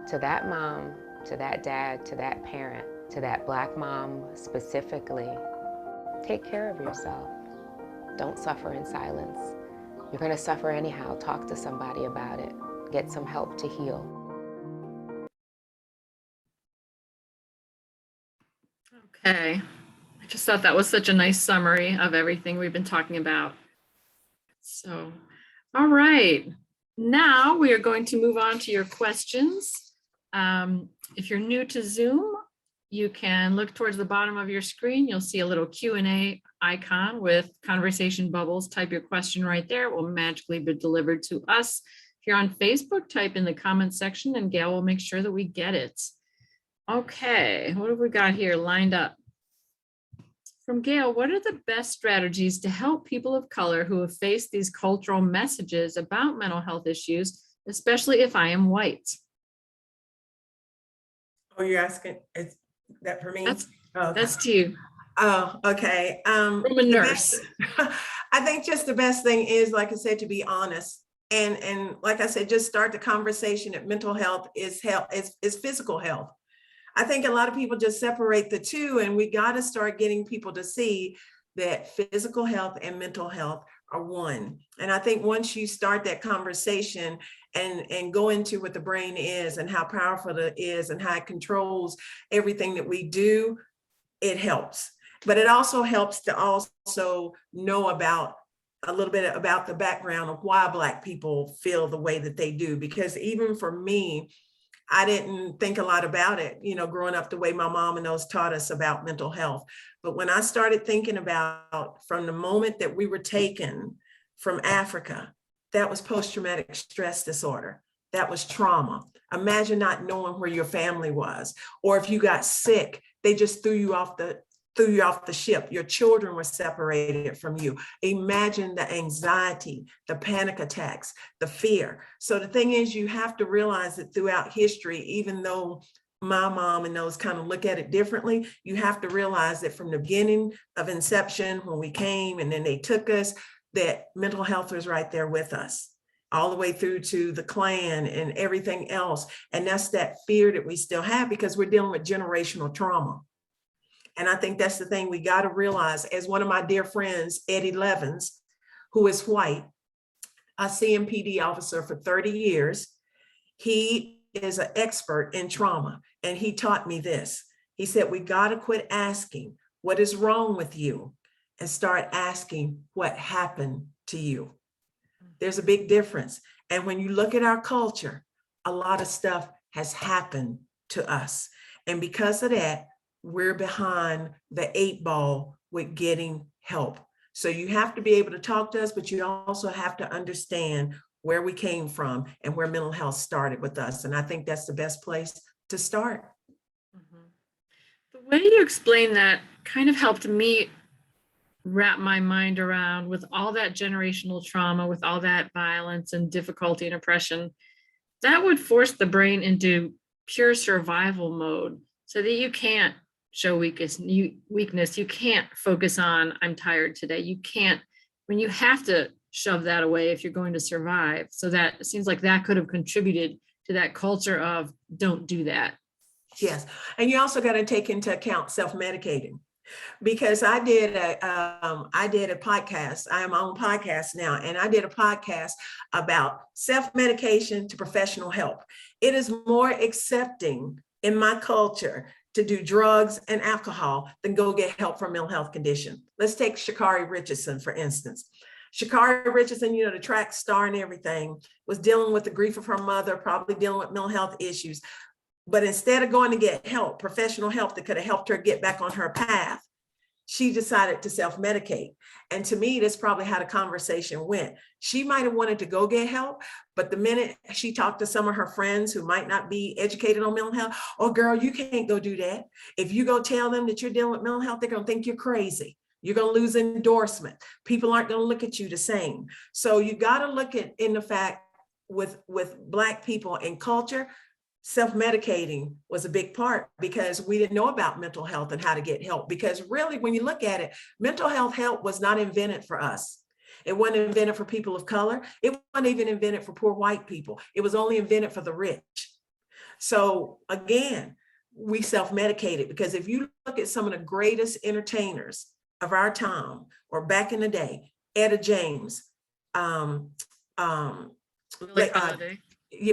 To that mom, to that dad, to that parent, to that Black mom specifically, take care of yourself. Don't suffer in silence. You're gonna suffer anyhow. Talk to somebody about it. Get some help to heal. Okay. I just thought that was such a nice summary of everything we've been talking about. So, all right. Now we are going to move on to your questions. If you're new to Zoom, you can look towards the bottom of your screen. You'll see a little Q&A icon with conversation bubbles. Type your question right there. It will magically be delivered to us. If you're on Facebook, type in the comments section and Gail will make sure that we get it. Okay, what have we got here lined up? From Gail, what are the best strategies to help people of color who have faced these cultural messages about mental health issues, especially if I am white? Oh, you're asking, is that for me? That's Oh, okay. that's to you. Oh, okay. From a The best- nurse. I think just the best thing is, like I said, to be honest. And like I said, just start the conversation that mental health is health, is physical health. I think a lot of people just separate the two, and we got to start getting people to see that physical health and mental health are one. And I think once you start that conversation and go into what the brain is and how powerful it is and how it controls everything that we do, it helps. But it also helps to also know about a little bit about the background of why Black people feel the way that they do. Because even for me, I didn't think a lot about it, growing up the way my mom and those taught us about mental health. But when I started thinking about from the moment that we were taken from Africa, that was post-traumatic stress disorder. That was trauma. Imagine not knowing where your family was, or if you got sick, they just threw you off the ship. Your children were separated from you. Imagine the anxiety, the panic attacks, the fear. So the thing is, you have to realize that throughout history, even though my mom and those kind of look at it differently, you have to realize that from the beginning of inception, when we came and then they took us, that mental health was right there with us, all the way through to the Klan and everything else. And that's that fear that we still have because we're dealing with generational trauma. And I think that's the thing we got to realize. As one of my dear friends, Eddie Levins, who is white, a CMPD officer for 30 years, he is an expert in trauma. And he taught me this. He said, we got to quit asking, what is wrong with you? And start asking, what happened to you? There's a big difference. And when you look at our culture, a lot of stuff has happened to us. And because of that, we're behind the 8 ball with getting help. So you have to be able to talk to us, but you also have to understand where we came from and where mental health started with us. And I think that's the best place to start. The way you explain that kind of helped me wrap my mind around, with all that generational trauma, with all that violence and difficulty and oppression, that would force the brain into pure survival mode so that you can't show weakness. You can't focus on, I'm tired today. You can't, when you have to shove that away if you're going to survive. So that it seems like that could have contributed to that culture of don't do that. Yes. And you also got to take into account self-medicating. Because I did a podcast. I am on podcast now, and I did a podcast about self-medication to professional help. It is more accepting in my culture to do drugs and alcohol than go get help for a mental health condition. Let's take Sha'Carri Richardson, for instance. Sha'Carri Richardson, the track star and everything, was dealing with the grief of her mother, probably dealing with mental health issues. But instead of going to get help, professional help that could have helped her get back on her path, she decided to self-medicate. And to me, that's probably how the conversation went. She might have wanted to go get help, but the minute she talked to some of her friends who might not be educated on mental health, oh girl, you can't go do that. If you go tell them that you're dealing with mental health, they're gonna think you're crazy. You're gonna lose endorsement. People aren't gonna look at you the same. So you gotta look at, in the fact, with Black people and culture, self-medicating was a big part because we didn't know about mental health and how to get help. Because really, when you look at it, mental health help was not invented for us. It wasn't invented for people of color. It wasn't even invented for poor white people. It was only invented for the rich. So again, we self-medicated because if you look at some of the greatest entertainers of our time or back in the day, Etta James,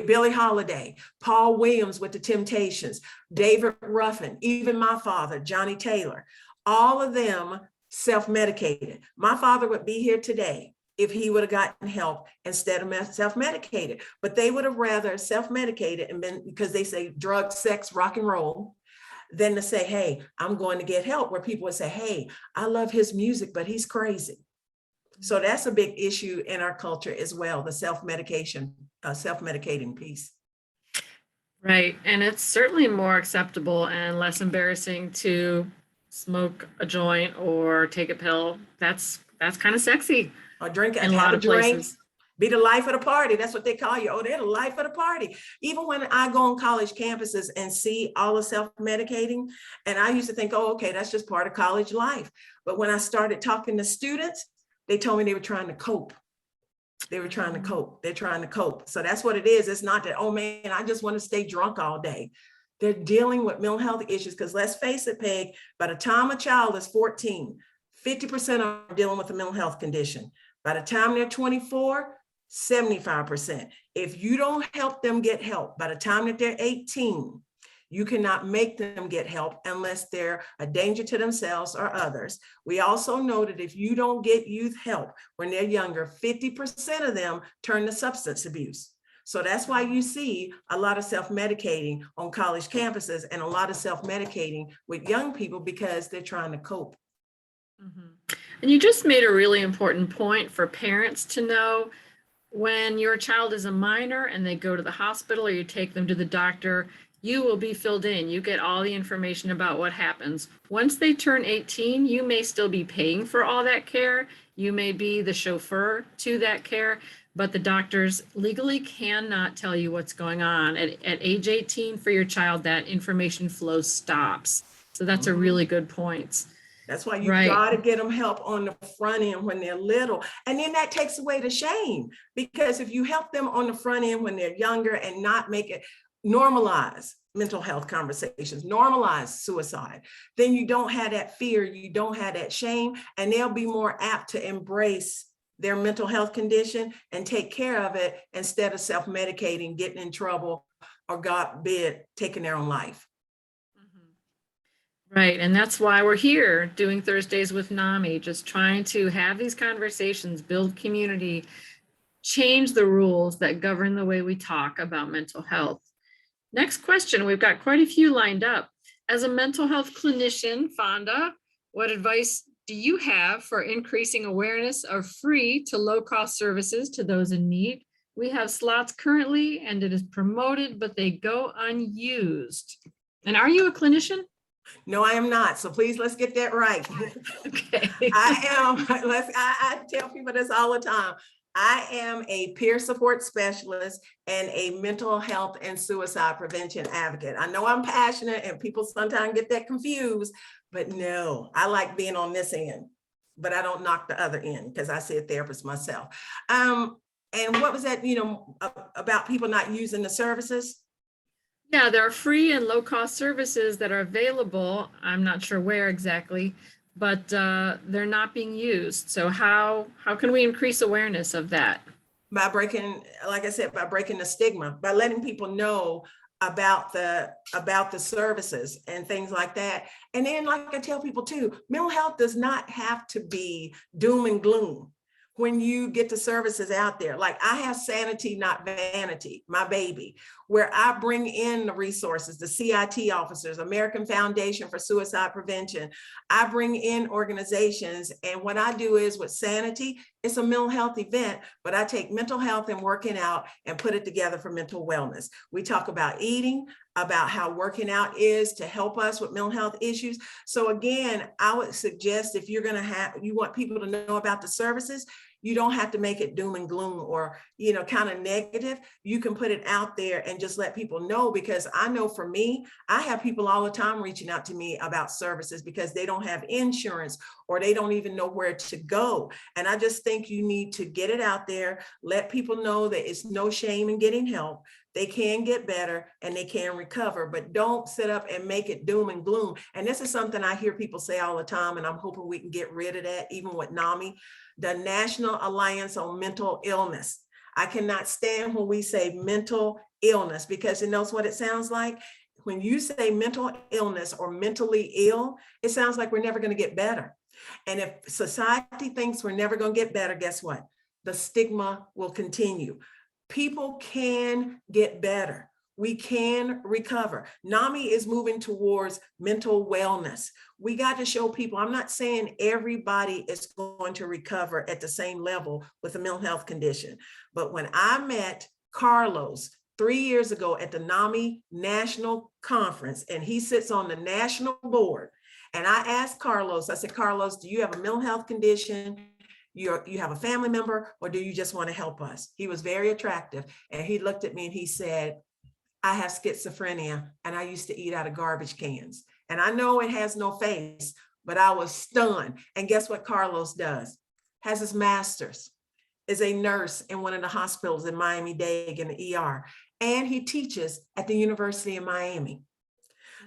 Billie Holiday, Paul Williams with the Temptations, David Ruffin, even my father, Johnny Taylor, all of them self-medicated. My father would be here today if he would have gotten help instead of self-medicated, but they would have rather self-medicated and been, because they say drugs, sex, rock and roll, than to say, hey, I'm going to get help, where people would say, hey, I love his music, but he's crazy. So that's a big issue in our culture as well, the self-medicating piece. Right. And it's certainly more acceptable and less embarrassing to smoke a joint or take a pill. That's kind of sexy Or drink in a have lot a of drink. places. Be the life of the party. That's what they call you. Oh, they're the life of the party. Even when I go on college campuses and see all the self-medicating, and I used to think, oh, okay, that's just part of college life. But when I started talking to students, they told me they were trying to cope. They were trying to cope. They're trying to cope. So that's what it is. It's not that, oh man, I just want to stay drunk all day. They're dealing with mental health issues because let's face it, Peg, by the time a child is 14, 50% are dealing with a mental health condition. By the time they're 24, 75%. If you don't help them get help by the time that they're 18, you cannot make them get help unless they're a danger to themselves or others. We also know that if you don't get youth help when they're younger, 50% of them turn to substance abuse. So that's why you see a lot of self-medicating on college campuses and a lot of self-medicating with young people because they're trying to cope. Mm-hmm. And you just made a really important point for parents to know. When your child is a minor and they go to the hospital or you take them to the doctor, you will be filled in. You get all the information about what happens. Once they turn 18, you may still be paying for all that care. You may be the chauffeur to that care, but the doctors legally cannot tell you what's going on. At age 18 for your child, that information flow stops. So that's a really good point. That's why you got to get them help on the front end when they're little. And then that takes away the shame, because if you help them on the front end when they're younger and not make it normalize mental health conversations, normalize suicide, then you don't have that fear, you don't have that shame, and they'll be more apt to embrace their mental health condition and take care of it instead of self-medicating, getting in trouble, or God forbid, taking their own life. Right, and that's why we're here doing Thursdays with NAMI, just trying to have these conversations, build community, change the rules that govern the way we talk about mental health. Next question, we've got quite a few lined up. As a mental health clinician, Fonda, what advice do you have for increasing awareness of free to low-cost services to those in need? We have slots currently and it is promoted, but they go unused. And are you a clinician? No, I am not. So please, let's get that right. Okay. I tell people this all the time. I am a peer support specialist and a mental health and suicide prevention advocate. I know I'm passionate and people sometimes get that confused, but no, I like being on this end, but I don't knock the other end because I see a therapist myself. And what was that, about people not using the services? Yeah, there are free and low-cost services that are available. I'm not sure where exactly, but they're not being used. So how can we increase awareness of that? By breaking, like I said, by breaking the stigma, by letting people know about the services and things like that. And then, like I tell people too, mental health does not have to be doom and gloom. When you get the services out there, like I have Sanity, Not Vanity, my baby, where I bring in the resources, the CIT officers, American Foundation for Suicide Prevention. I bring in organizations, and what I do is with Sanity, it's a mental health event, but I take mental health and working out and put it together for mental wellness. We talk about eating, about how working out is to help us with mental health issues. So again, I would suggest if you want people to know about the services, you don't have to make it doom and gloom or, kind of negative. You can put it out there and just let people know, because I know for me, I have people all the time reaching out to me about services because they don't have insurance or they don't even know where to go. And I just think you need to get it out there, let people know that it's no shame in getting help. They can get better and they can recover, but don't sit up and make it doom and gloom. And this is something I hear people say all the time, and I'm hoping we can get rid of that, even with NAMI, the National Alliance on Mental Illness. I cannot stand when we say mental illness, because it knows what it sounds like. When you say mental illness or mentally ill, it sounds like we're never going to get better. And if society thinks we're never going to get better, guess what? The stigma will continue. People can get better. We can recover. NAMI is moving towards mental wellness. We got to show people, I'm not saying everybody is going to recover at the same level with a mental health condition. But when I met Carlos 3 years ago at the NAMI National Conference, and he sits on the national board, And I asked Carlos, I said, Carlos, do you have a mental health condition? You have a family member, or do you just want to help us? He was very attractive. And he looked at me and he said, I have schizophrenia and I used to eat out of garbage cans. And I know it has no face, but I was stunned. And guess what Carlos does? Has his master's, is a nurse in one of the hospitals in Miami-Dade in the ER. And he teaches at the University of Miami.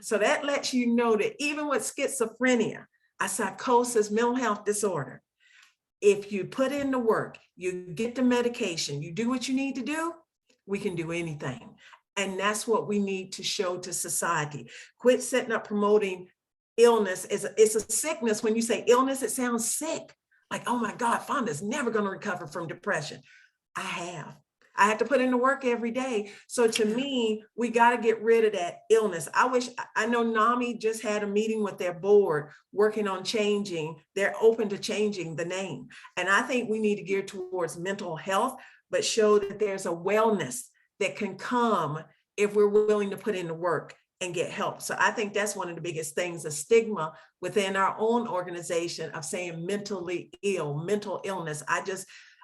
So that lets you know that even with schizophrenia, a psychosis, mental health disorder, if you put in the work, you get the medication, you do what you need to do, we can do anything. And that's what we need to show to society. Quit setting up promoting illness. It's a sickness. When you say illness, it sounds sick. Like, oh my God, Fonda's never going to recover from depression. I have to put in the work every day. So to me, we got to get rid of that illness. I know NAMI just had a meeting with their board working on changing. They're open to changing the name. And I think we need to gear towards mental health, but show that there's a wellness that can come if we're willing to put in the work and get help. So I think that's one of the biggest things, a stigma within our own organization of saying mentally ill, mental illness.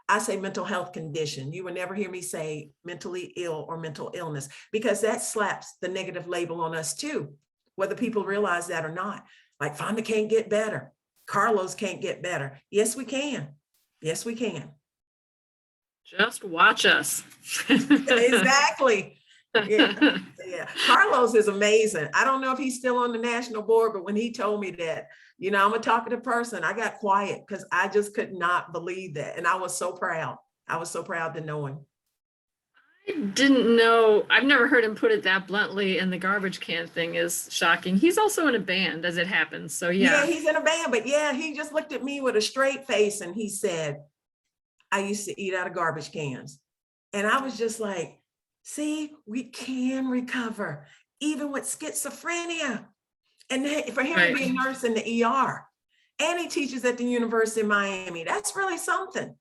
I say mental health condition. You will never hear me say mentally ill or mental illness, because that slaps the negative label on us too, whether people realize that or not. Like Fonda can't get better. Carlos can't get better. Yes, we can. Yes, we can. Just watch us. Exactly. Yeah. Yeah. Carlos is amazing. I don't know if he's still on the national board, but when he told me that, I'm a talkative person, I got quiet because I just could not believe that. And I was so proud. I was so proud to know him. I didn't know. I've never heard him put it that bluntly. And the garbage can thing is shocking. He's also in a band as it happens. So yeah. Yeah, he's in a band, but yeah, he just looked at me with a straight face and he said, I used to eat out of garbage cans. And I was just like, see, we can recover even with schizophrenia. And for him to be a nurse in the ER, and he teaches at the University of Miami, that's really something.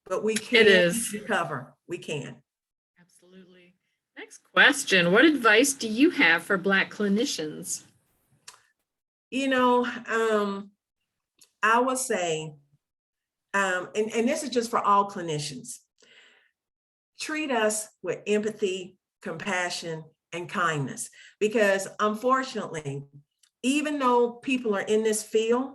But we can recover. We can. Absolutely. Next question. What advice do you have for Black clinicians? I would say, and this is just for all clinicians, treat us with empathy, compassion, and kindness. Because unfortunately, even though people are in this field,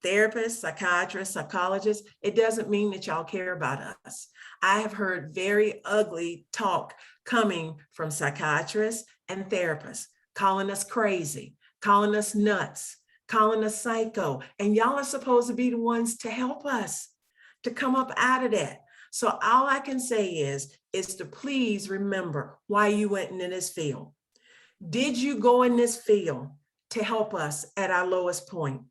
therapists, psychiatrists, psychologists, it doesn't mean that y'all care about us. I have heard very ugly talk coming from psychiatrists and therapists, calling us crazy, calling us nuts, calling us psycho. And y'all are supposed to be the ones to help us to come up out of that. So all I can say is to please remember why you went into this field. Did you go in this field to help us at our lowest point?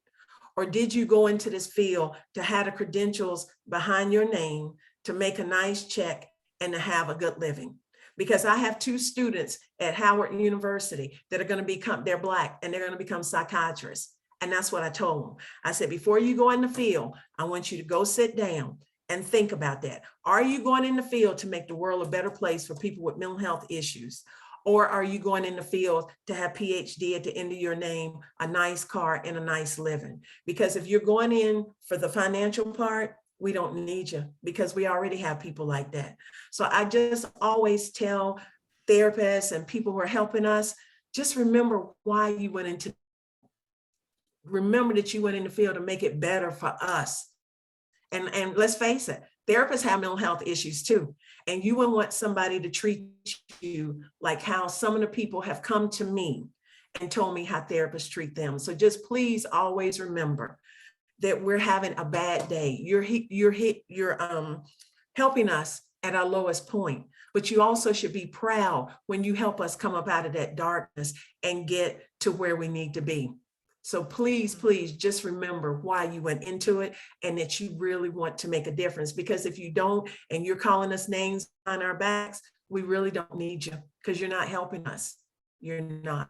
Or did you go into this field to have the credentials behind your name, to make a nice check and to have a good living? Because I have 2 students at Howard University that are going to become, they're Black, and they're going to become psychiatrists. And that's what I told them. I said, before you go in the field, I want you to go sit down and think about that. Are you going in the field to make the world a better place for people with mental health issues? Or are you going in the field to have PhD at the end of your name, a nice car, and a nice living? Because if you're going in for the financial part, we don't need you, because we already have people like that. So I just always tell therapists and people who are helping us, just remember why you went into, remember that you went in the field to make it better for us. And let's face it, therapists have mental health issues too. And you wouldn't want somebody to treat you like how some of the people have come to me and told me how therapists treat them. So just please always remember that we're having a bad day. You're helping us at our lowest point, but you also should be proud when you help us come up out of that darkness and get to where we need to be. So please, please just remember why you went into it and that you really want to make a difference. Because if you don't, and you're calling us names on our backs, we really don't need you, because you're not helping us. You're not.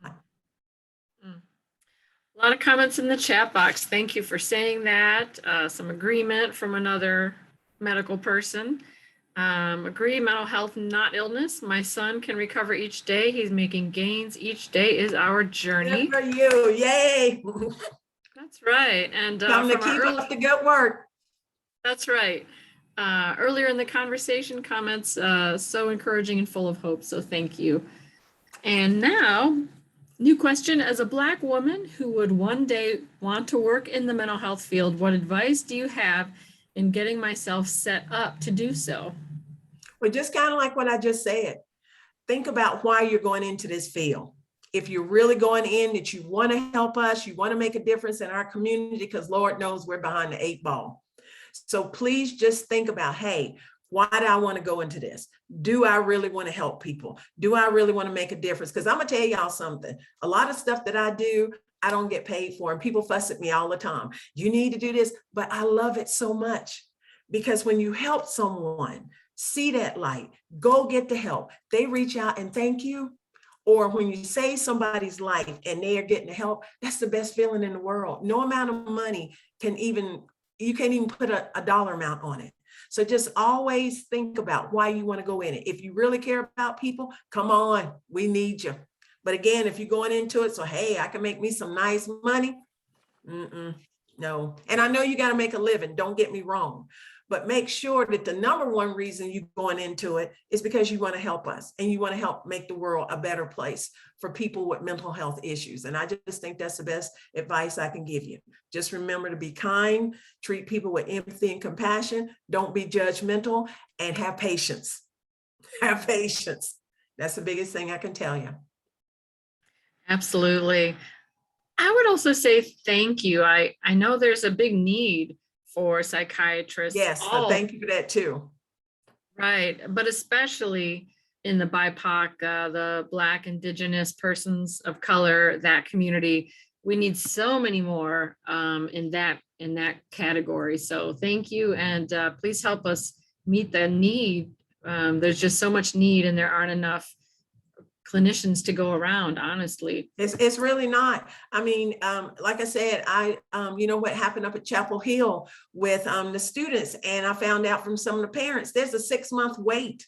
A lot of comments in the chat box. Thank you for saying that. Some agreement from another medical person. Agree, mental health, not illness. My son can recover each day. He's making gains. Each day is our journey. Good for you. Yay. That's right. And Come to from our keep early, up the good work. that's right. Earlier in the conversation, comments so encouraging and full of hope. So thank you. And now, new question. As a Black woman who would one day want to work in the mental health field, what advice do you have in getting myself set up to do so? Well, just kind of like what I just said, think about why you're going into this field. If you're really going in that you want to help us, you want to make a difference in our community, because Lord knows we're behind the 8 ball. So please just think about, hey, why do I want to go into this? Do I really want to help people? Do I really want to make a difference? Because I'm going to tell y'all something. A lot of stuff that I do, I don't get paid for, and people fuss at me all the time. You need to do this, but I love it so much, because when you help someone see that light, go get the help, they reach out and thank you. Or when you save somebody's life and they are getting the help, that's the best feeling in the world. No amount of money you can't even put a dollar amount on it. So just always think about why you want to go in it. If you really care about people, come on, we need you. But again, if you're going into it, so, hey, I can make me some nice money. No. And I know you got to make a living, don't get me wrong, but make sure that the number one reason you're going into it is because you want to help us and you want to help make the world a better place for people with mental health issues. And I just think that's the best advice I can give you. Just remember to be kind, treat people with empathy and compassion, don't be judgmental, and have patience. Have patience. That's the biggest thing I can tell you. Absolutely. I would also say thank you. I know there's a big need for psychiatrists. Yes, so thank you for that too. Right, but especially in the BIPOC, the Black, Indigenous, persons of color, that community, we need so many more in that category. So thank you, and please help us meet the need. There's just so much need, and there aren't enough clinicians to go around, honestly. It's really not. I mean, like I said, you know what happened up at Chapel Hill with the students, and I found out from some of the parents, there's a 6-month wait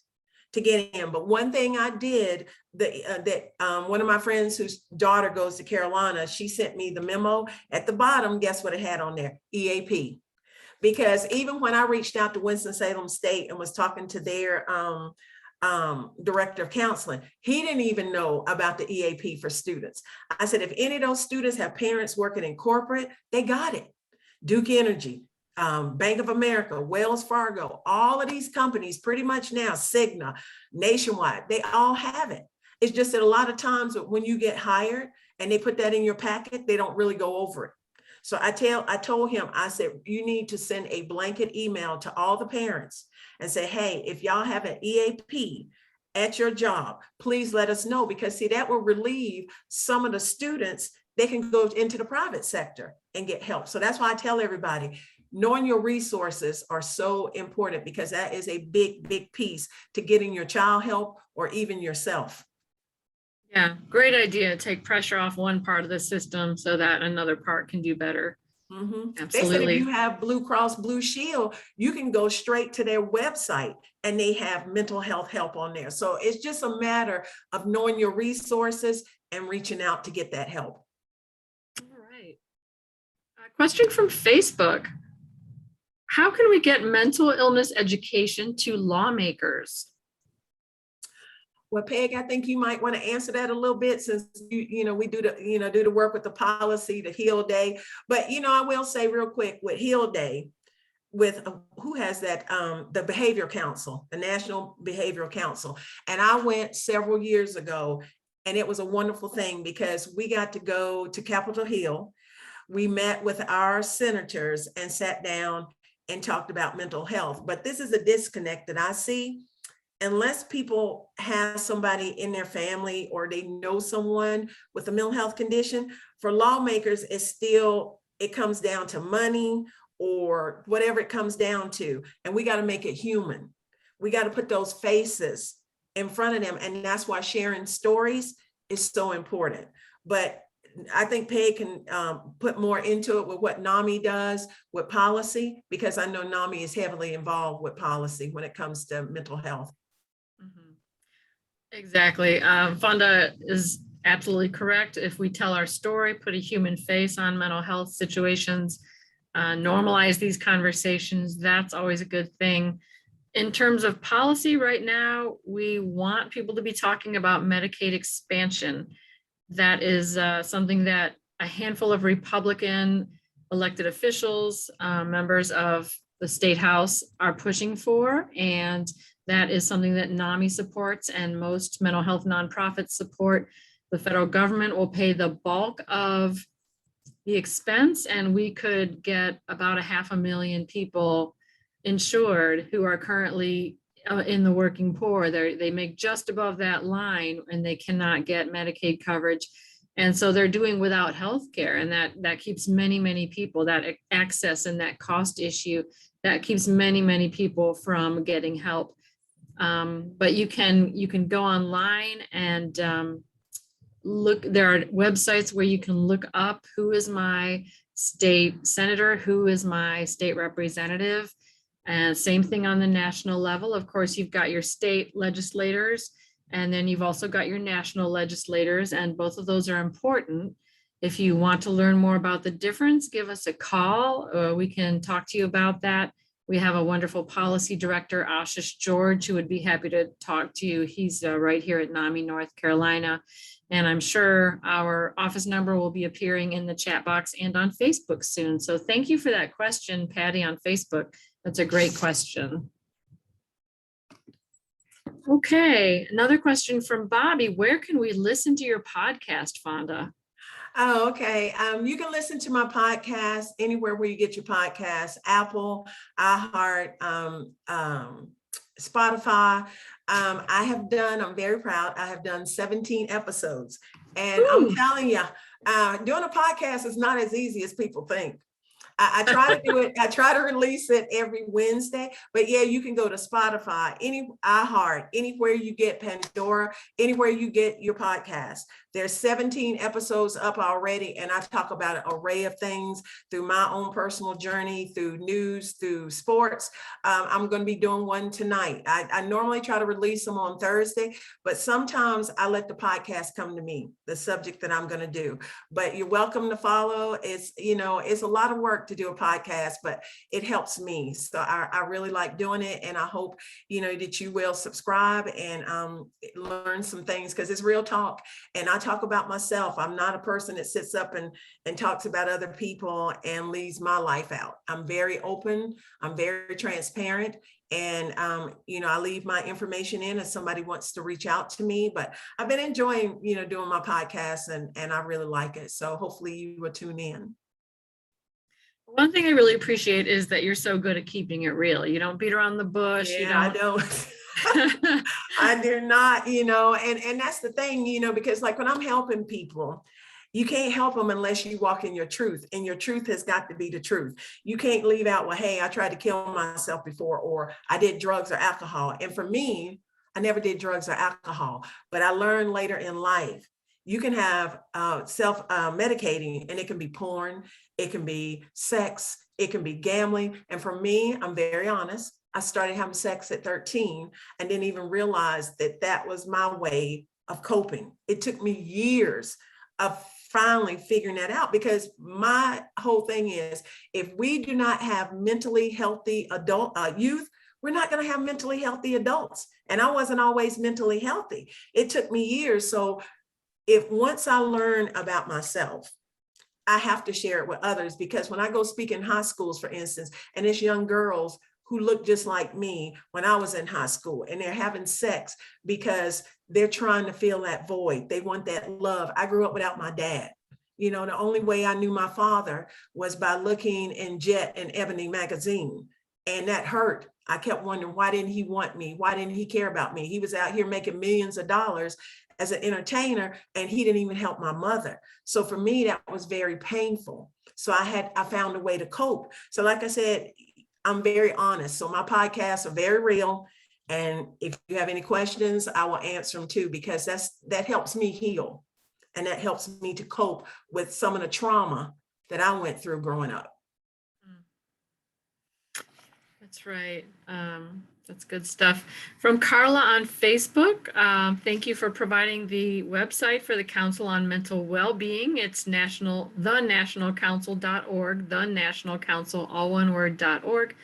to get in. But one thing I did, that one of my friends whose daughter goes to Carolina, she sent me the memo. At the bottom, guess what it had on there? EAP. Because even when I reached out to Winston-Salem State and was talking to their director of counseling, he didn't even know about the EAP for students. I said, if any of those students have parents working in corporate, they got it. Duke Energy, Bank of America, Wells Fargo, all of these companies pretty much now, Cigna, Nationwide, they all have it. It's just that a lot of times when you get hired and they put that in your packet, they don't really go over it. So I told him, I said, you need to send a blanket email to all the parents and say, hey, if y'all have an EAP at your job, please let us know, because see, that will relieve some of the students. They can go into the private sector and get help. So that's why I tell everybody, knowing your resources are so important, because that is a big, big piece to getting your child help or even yourself. Yeah, great idea. Take pressure off one part of the system so that another part can do better. Mm-hmm. Absolutely. They said if you have Blue Cross Blue Shield, you can go straight to their website and they have mental health help on there. So it's just a matter of knowing your resources and reaching out to get that help. All right. A question from Facebook. How can we get mental illness education to lawmakers? Well, Peg, I think you might want to answer that a little bit, since we do the work with the policy, the HEAL Day. But I will say real quick, with HEAL Day, with who has that, the Behavioral Council, the National Behavioral Council, and I went several years ago, and it was a wonderful thing because we got to go to Capitol Hill. We met with our senators and sat down and talked about mental health. But this is a disconnect that I see. Unless people have somebody in their family or they know someone with a mental health condition, for lawmakers, it comes down to money or whatever it comes down to. And we got to make it human. We got to put those faces in front of them. And that's why sharing stories is so important. But I think Peg can put more into it with what NAMI does with policy, because I know NAMI is heavily involved with policy when it comes to mental health. Exactly. Fonda is absolutely correct. If we tell our story, put a human face on mental health situations, normalize these conversations, that's always a good thing. In terms of policy right now, we want people to be talking about Medicaid expansion. That is something that a handful of Republican elected officials, members of the state house are pushing for. And that is something that NAMI supports and most mental health nonprofits support. The federal government will pay the bulk of the expense, and we could get about 500,000 people insured who are currently in the working poor. They make just above that line and they cannot get Medicaid coverage. And so they're doing without health care, and that keeps many people, that access and that cost issue, that keeps many people from getting help. But you can go online and look, there are websites where you can look up who is my state senator, who is my state representative. And same thing on the national level. Of course, you've got your state legislators, and then you've also got your national legislators, and both of those are important. If you want to learn more about the difference, give us a call. We can talk to you about that. We have a wonderful policy director, Ashish George, who would be happy to talk to you. He's right here at NAMI, North Carolina. And I'm sure our office number will be appearing in the chat box and on Facebook soon. So thank you for that question, Patty, on Facebook. That's a great question. Okay, another question from Bobby. Where can we listen to your podcast, Fonda? Oh, okay. You can listen to my podcast anywhere where you get your podcasts: Apple, iHeart, Spotify. I'm very proud. I have done 17 episodes, and I'm telling you, doing a podcast is not as easy as people think. I try to do it. I try to release it every Wednesday, but yeah, you can go to Spotify, iHeart, anywhere you get Pandora, anywhere you get your podcast. There's 17 episodes up already, and I talk about an array of things through my own personal journey, through news, through sports. I'm going to be doing one tonight. I normally try to release them on Thursday, but sometimes I let the podcast come to me, the subject that I'm going to do. But you're welcome to follow. It's a lot of work to do a podcast, but it helps me. So I really like doing it, and I hope that you will subscribe and learn some things, because it's real talk, and I talk about myself. I'm not a person that sits up and talks about other people and leaves my life out. I'm very open. I'm very transparent. And, I leave my information in if somebody wants to reach out to me. But I've been enjoying, doing my podcast, and I really like it. So hopefully you will tune in. One thing I really appreciate is that you're so good at keeping it real. You don't beat around the bush. Yeah, I don't. I do not, and that's the thing, because like when I'm helping people, you can't help them unless you walk in your truth, and your truth has got to be the truth. You can't leave out, well, hey, I tried to kill myself before, or I did drugs or alcohol. And for me, I never did drugs or alcohol, but I learned later in life, you can have self-medicating, and it can be porn, it can be sex, it can be gambling. And for me, I'm very honest, I started having sex at 13 and didn't even realize that was my way of coping. It took me years of finally figuring that out, because my whole thing is, if we do not have mentally healthy youth, we're not going to have mentally healthy adults. And I wasn't always mentally healthy. It took me years. So once I learn about myself, I have to share it with others, because when I go speak in high schools, for instance, and it's young girls who look just like me when I was in high school, and they're having sex because they're trying to fill that void. They want that love. I grew up without my dad. The only way I knew my father was by looking in Jet and Ebony magazine, and that hurt. I kept wondering, why didn't he want me? Why didn't he care about me? He was out here making millions of dollars as an entertainer, and he didn't even help my mother. So for me, that was very painful. So I found a way to cope. So like I said, I'm very honest. So my podcasts are very real. And if you have any questions, I will answer them too, because that helps me heal. And that helps me to cope with some of the trauma that I went through growing up. That's right. That's good stuff. From Carla on Facebook, thank you for providing the website for the Council on Mental Wellbeing. It's thenationalcouncil.org, the National Council, all one word.org.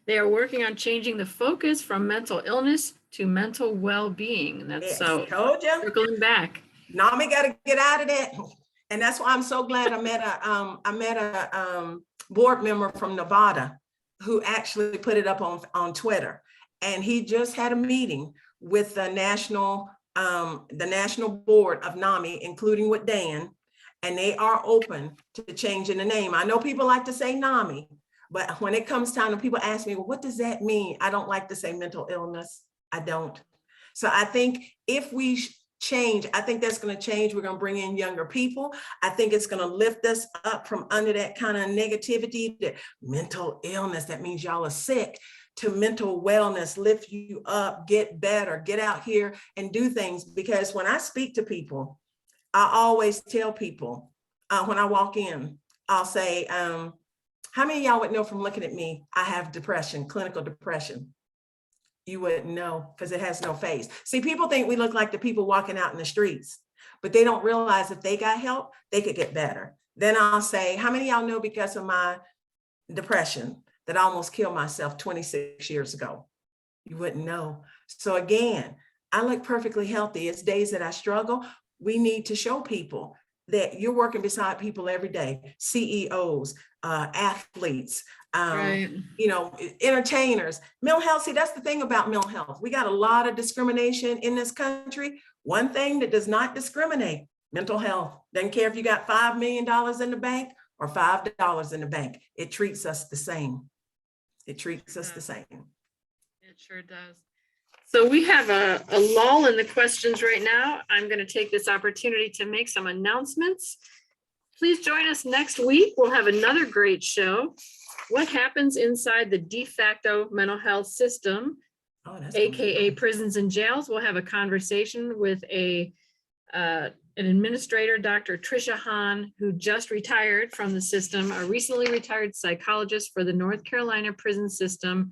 They are working on changing the focus from mental illness to mental well-being. That's Yes, so told you. circling back. NAMI got to get out of that. And that's why I'm so glad I met a board member from Nevada who actually put it up on Twitter. And he just had a meeting with the national board of NAMI, including with Dan, and they are open to changing the name. I know people like to say NAMI, but when it comes time and people ask me, well, what does that mean? I don't like to say mental illness. I don't. So I think if we change, I think that's going to change. We're going to bring in younger people. I think it's going to lift us up from under that kind of negativity, that mental illness, that means y'all are sick, to mental wellness, lift you up, get better, get out here and do things. Because when I speak to people, I always tell people when I walk in, I'll say, how many of y'all would know from looking at me, I have depression, clinical depression? You wouldn't know because it has no face. See, people think we look like the people walking out in the streets, but they don't realize if they got help, they could get better. Then I'll say, how many of y'all know because of my depression that I almost killed myself 26 years ago? You wouldn't know. So again, I look perfectly healthy. It's days that I struggle. We need to show people that you're working beside people every day, CEOs, athletes, Right. you know, entertainers, mental health. See, that's the thing about mental health. We got a lot of discrimination in this country. One thing that does not discriminate, mental health. Doesn't care if you got $5 million in the bank or $5 in the bank. It treats us the same. It treats us the same. It sure does. So we have a lull in the questions right now. I'm going to take this opportunity to make some announcements. Please join us next week. We'll have another great show. What happens inside the de facto mental health system, AKA prisons and jails? We'll have a conversation with an administrator, Dr. Tricia Hahn, who just retired from the system, a recently retired psychologist for the North Carolina prison system.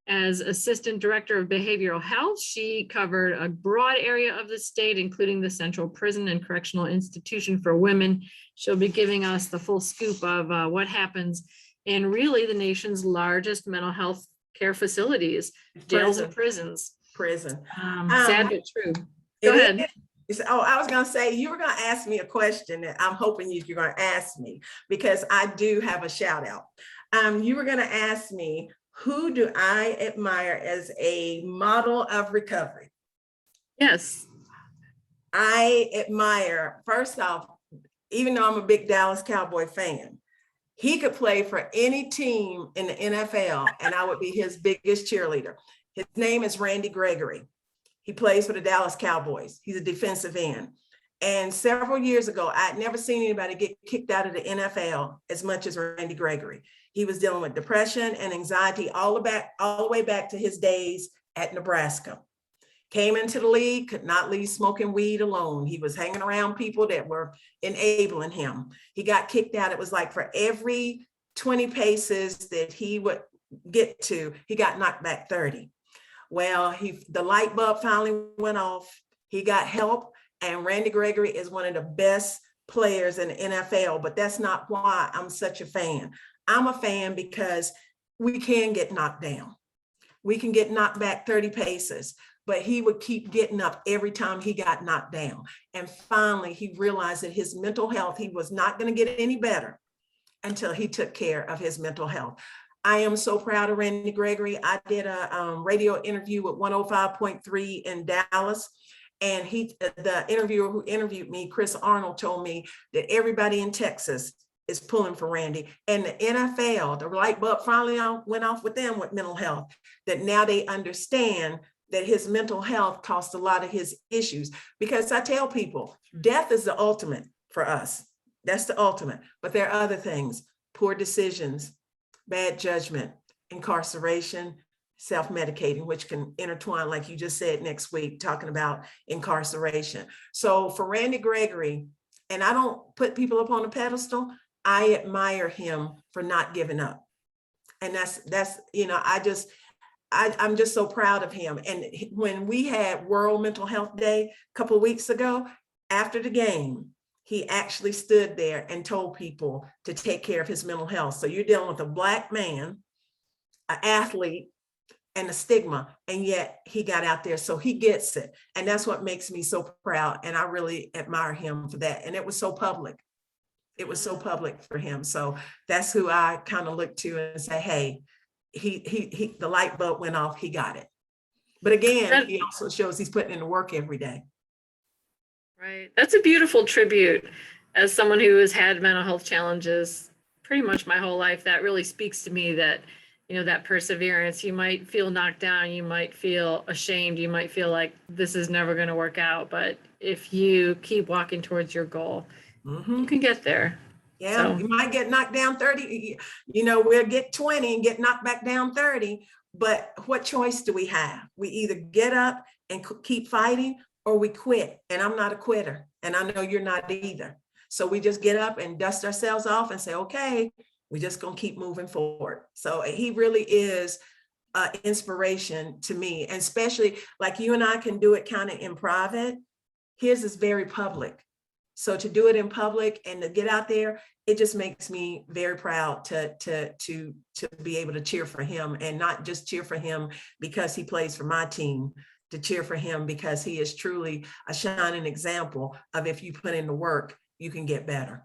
As Assistant Director of Behavioral Health, she covered a broad area of the state, including the Central Prison and Correctional Institution for Women. She'll be giving us the full scoop of what happens in really the nation's largest mental health care facilities, jails and prisons. Prison. Sad but true. Go ahead. I was going to say, you were going to ask me a question that I'm hoping you're going to ask me, because I do have a shout out. You were going to ask me, who do I admire as a model of recovery? Yes. I admire, first off, even though I'm a big Dallas Cowboy fan, he could play for any team in the NFL and I would be his biggest cheerleader. His name is Randy Gregory. He plays for the Dallas Cowboys. He's a defensive end. And several years ago, I'd never seen anybody get kicked out of the NFL as much as Randy Gregory. He was dealing with depression and anxiety all the way back to his days at Nebraska. Came into the league, could not leave smoking weed alone. He was hanging around people that were enabling him. He got kicked out. It was like for every 20 paces that he would get to, he got knocked back 30. Well, the light bulb finally went off. He got help, and Randy Gregory is one of the best players in the NFL, but that's not why I'm such a fan. I'm a fan because we can get knocked down. We can get knocked back 30 paces, but he would keep getting up every time he got knocked down. And finally, he realized that his mental health, he was not going to get any better until he took care of his mental health. I am so proud of Randy Gregory. I did a radio interview with 105.3 in Dallas. And the interviewer who interviewed me, Chris Arnold, told me that everybody in Texas is pulling for Randy. And the NFL, the light bulb finally went off with them with mental health, that now they understand that his mental health caused a lot of his issues. Because I tell people, death is the ultimate for us. That's the ultimate. But there are other things, poor decisions, bad judgment, incarceration, self-medicating, which can intertwine, like you just said, next week, talking about incarceration. So for Randy Gregory, and I don't put people up on a pedestal, I admire him for not giving up. And that's, you know, I'm just so proud of him. And when we had World Mental Health Day a couple of weeks ago, after the game, he actually stood there and told people to take care of his mental health. So you're dealing with a Black man, an athlete, and a stigma, and yet he got out there, so he gets it. And that's what makes me so proud. And I really admire him for that. And it was so public. It was so public for him. So that's who I kind of look to and say, hey, he the light bulb went off, he got it. But again, he also shows he's putting in the work every day. Right. That's a beautiful tribute. As someone who has had mental health challenges pretty much my whole life, that really speaks to me that, you know, that perseverance. You might feel knocked down, you might feel ashamed, you might feel like this is never going to work out. But if you keep walking towards your goal, you can get there. Yeah, So, you might get knocked down 30, you know, we'll get 20 and get knocked back down 30. But what choice do we have? We either get up and keep fighting, or we quit. And I'm not a quitter. And I know you're not either. So we just get up and dust ourselves off and say, okay, we're just going to keep moving forward. So he really is inspiration to me, and especially like you and I can do it kind of in private. His is very public. So to do it in public and to get out there, it just makes me very proud to be able to cheer for him, and not just cheer for him because he plays for my team, to cheer for him because he is truly a shining example of, if you put in the work, you can get better.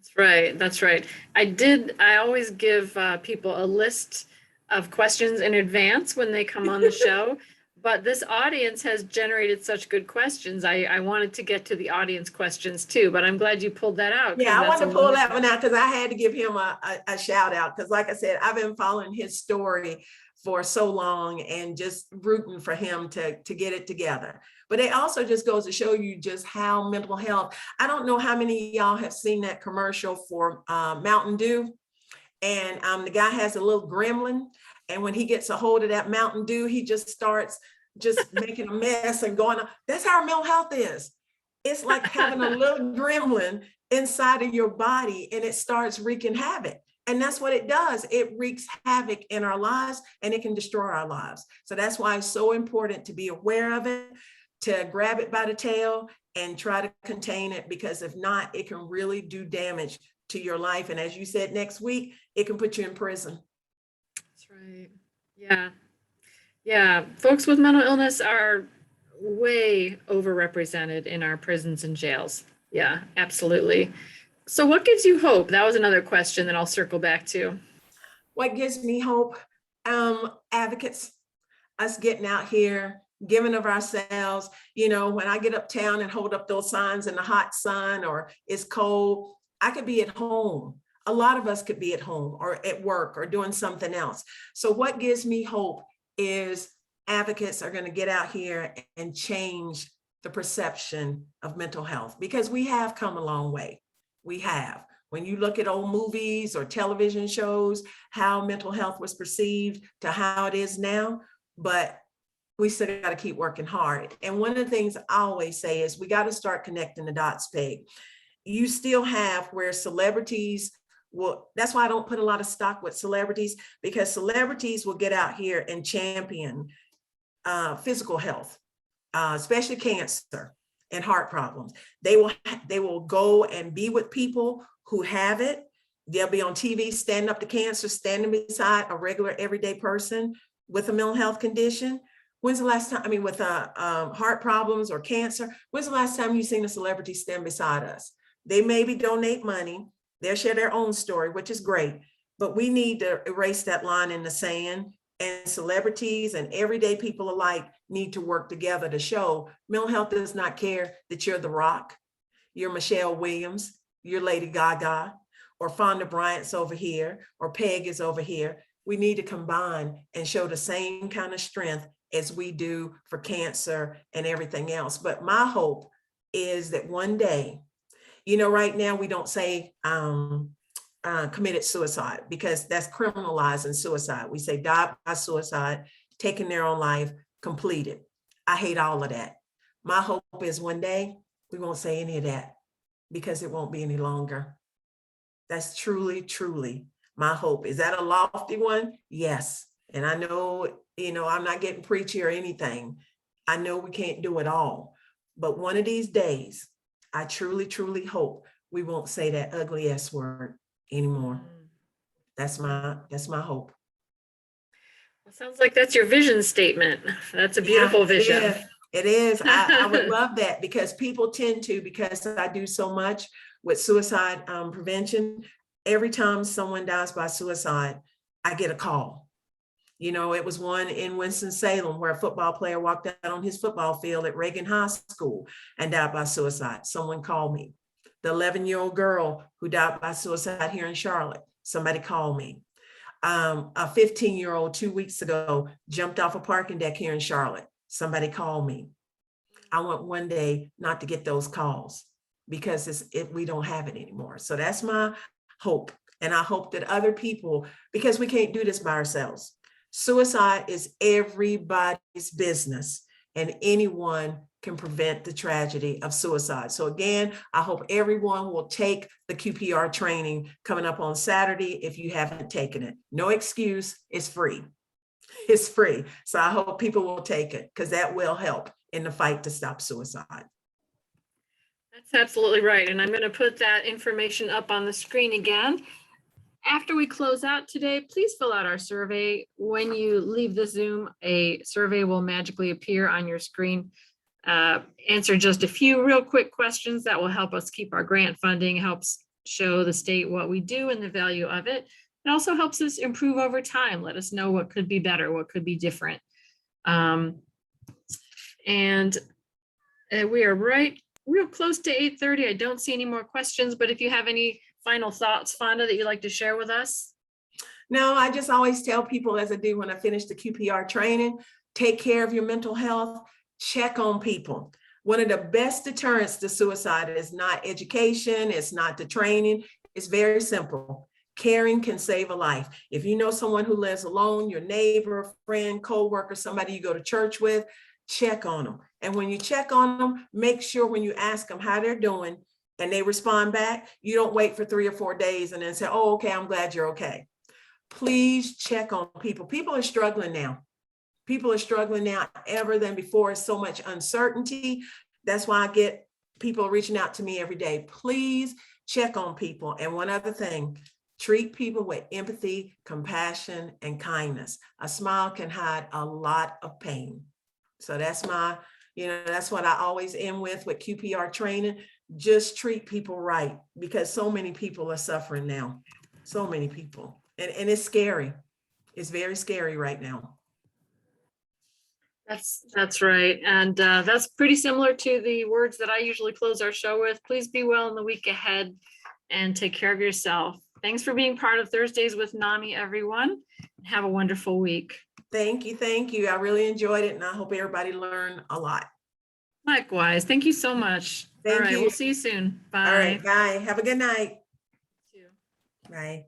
that's right. That's right. I always give people a list of questions in advance when they come on the show. But this audience has generated such good questions. I wanted to get to the audience questions too, but I'm glad you pulled that out. Yeah, I wanted to pull that one out because I had to give him a shout out. Because like I said, I've been following his story for so long and just rooting for him to get it together. But it also just goes to show you just how mental health, I don't know how many of y'all have seen that commercial for Mountain Dew. And the guy has a little gremlin. And when he gets a hold of that Mountain Dew, he just starts just making a mess and going on. That's how mental health is. It's like having a little gremlin inside of your body, and it starts wreaking havoc. And that's what it does. It wreaks havoc in our lives, and it can destroy our lives. So that's why it's so important to be aware of it, to grab it by the tail and try to contain it, because if not, it can really do damage to your life. And as you said, next week, it can put you in prison. That's right. Yeah. Yeah. Folks with mental illness are way overrepresented in our prisons and jails. Yeah, absolutely. So what gives you hope? That was another question that I'll circle back to. What gives me hope? Advocates, us getting out here, giving of ourselves. You know, when I get uptown and hold up those signs in the hot sun or it's cold, I could be at home. A lot of us could be at home or at work or doing something else. So what gives me hope is advocates are going to get out here and change the perception of mental health, because we have come a long way. We have. When you look at old movies or television shows, how mental health was perceived to how it is now, but we still got to keep working hard. And one of the things I always say is we got to start connecting the dots, Peg. You still have where celebrities will, that's why I don't put a lot of stock with celebrities, because celebrities will get out here and champion physical health, especially cancer and heart problems. They will go and be with people who have it. They'll be on TV, standing up to cancer, standing beside a regular everyday person with a mental health condition. When's the last time, I mean, with heart problems or cancer, when's the last time you've seen a celebrity stand beside us? They maybe donate money, they'll share their own story, which is great, but we need to erase that line in the sand, and celebrities and everyday people alike need to work together to show mental health does not care that you're The Rock, you're Michelle Williams, you're Lady Gaga, or Fonda Bryant's over here, or Peg is over here. We need to combine and show the same kind of strength as we do for cancer and everything else. But my hope is that one day, you know, right now we don't say committed suicide, because that's criminalizing suicide. We say died by suicide, taking their own life, completed. I hate all of that. My hope is one day we won't say any of that, because it won't be any longer. That's truly, truly my hope. Is that a lofty one? Yes. And I know, I'm not getting preachy or anything. I know we can't do it all, but one of these days, I truly, truly hope we won't say that ugly S word anymore. That's my hope. It sounds like that's your vision statement. That's a beautiful Yeah, vision. It is. I would love that, because people tend to, because I do so much with suicide prevention. Every time someone dies by suicide, I get a call. It was one in Winston-Salem where a football player walked out on his football field at Reagan High School and died by suicide. Someone called me. The 11-year-old girl who died by suicide here in Charlotte, somebody called me. A 15-year-old 2 weeks ago jumped off a parking deck here in Charlotte. Somebody called me. I want one day not to get those calls, because we don't have it anymore. So that's my hope. And I hope that other people, because we can't do this by ourselves. Suicide is everybody's business, and anyone can prevent the tragedy of suicide. So again, I hope everyone will take the QPR training coming up on Saturday if you haven't taken it. No excuse, it's free. It's free. So I hope people will take it, because that will help in the fight to stop suicide. That's absolutely right. And I'm going to put that information up on the screen again. After we close out today, please fill out our survey. When you leave the Zoom, a survey will magically appear on your screen. Answer just a few real quick questions that will help us keep our grant funding, helps show the state what we do and the value of it. It also helps us improve over time. Let us know what could be better, what could be different. And we are real close to 8:30. I don't see any more questions, but if you have any final thoughts, Fonda, that you'd like to share with us? No, I just always tell people, as I do when I finish the QPR training, take care of your mental health, check on people. One of the best deterrents to suicide is not education, it's not the training, it's very simple. Caring can save a life. If you know someone who lives alone, your neighbor, friend, co-worker, somebody you go to church with, check on them. And when you check on them, make sure when you ask them how they're doing and they respond back, you don't wait for 3 or 4 days and then say, oh, okay, I'm glad you're okay. Please check on people. People are struggling now. People are struggling now ever than before. It's so much uncertainty. That's why I get people reaching out to me every day. Please check on people. And one other thing, treat people with empathy, compassion, and kindness. A smile can hide a lot of pain. So that's that's what I always end with QPR training. Just treat people right, because so many people are suffering now. So many people. And it's scary. It's very scary right now. That's right. And that's pretty similar to the words that I usually close our show with. Please be well in the week ahead and take care of yourself. Thanks for being part of Thursdays with NAMI, everyone. Have a wonderful week. Thank you. Thank you. I really enjoyed it, and I hope everybody learned a lot. Likewise. Thank you so much. Thank All right. you. We'll see you soon. Bye. All right. Bye. Have a good night. You too. Bye.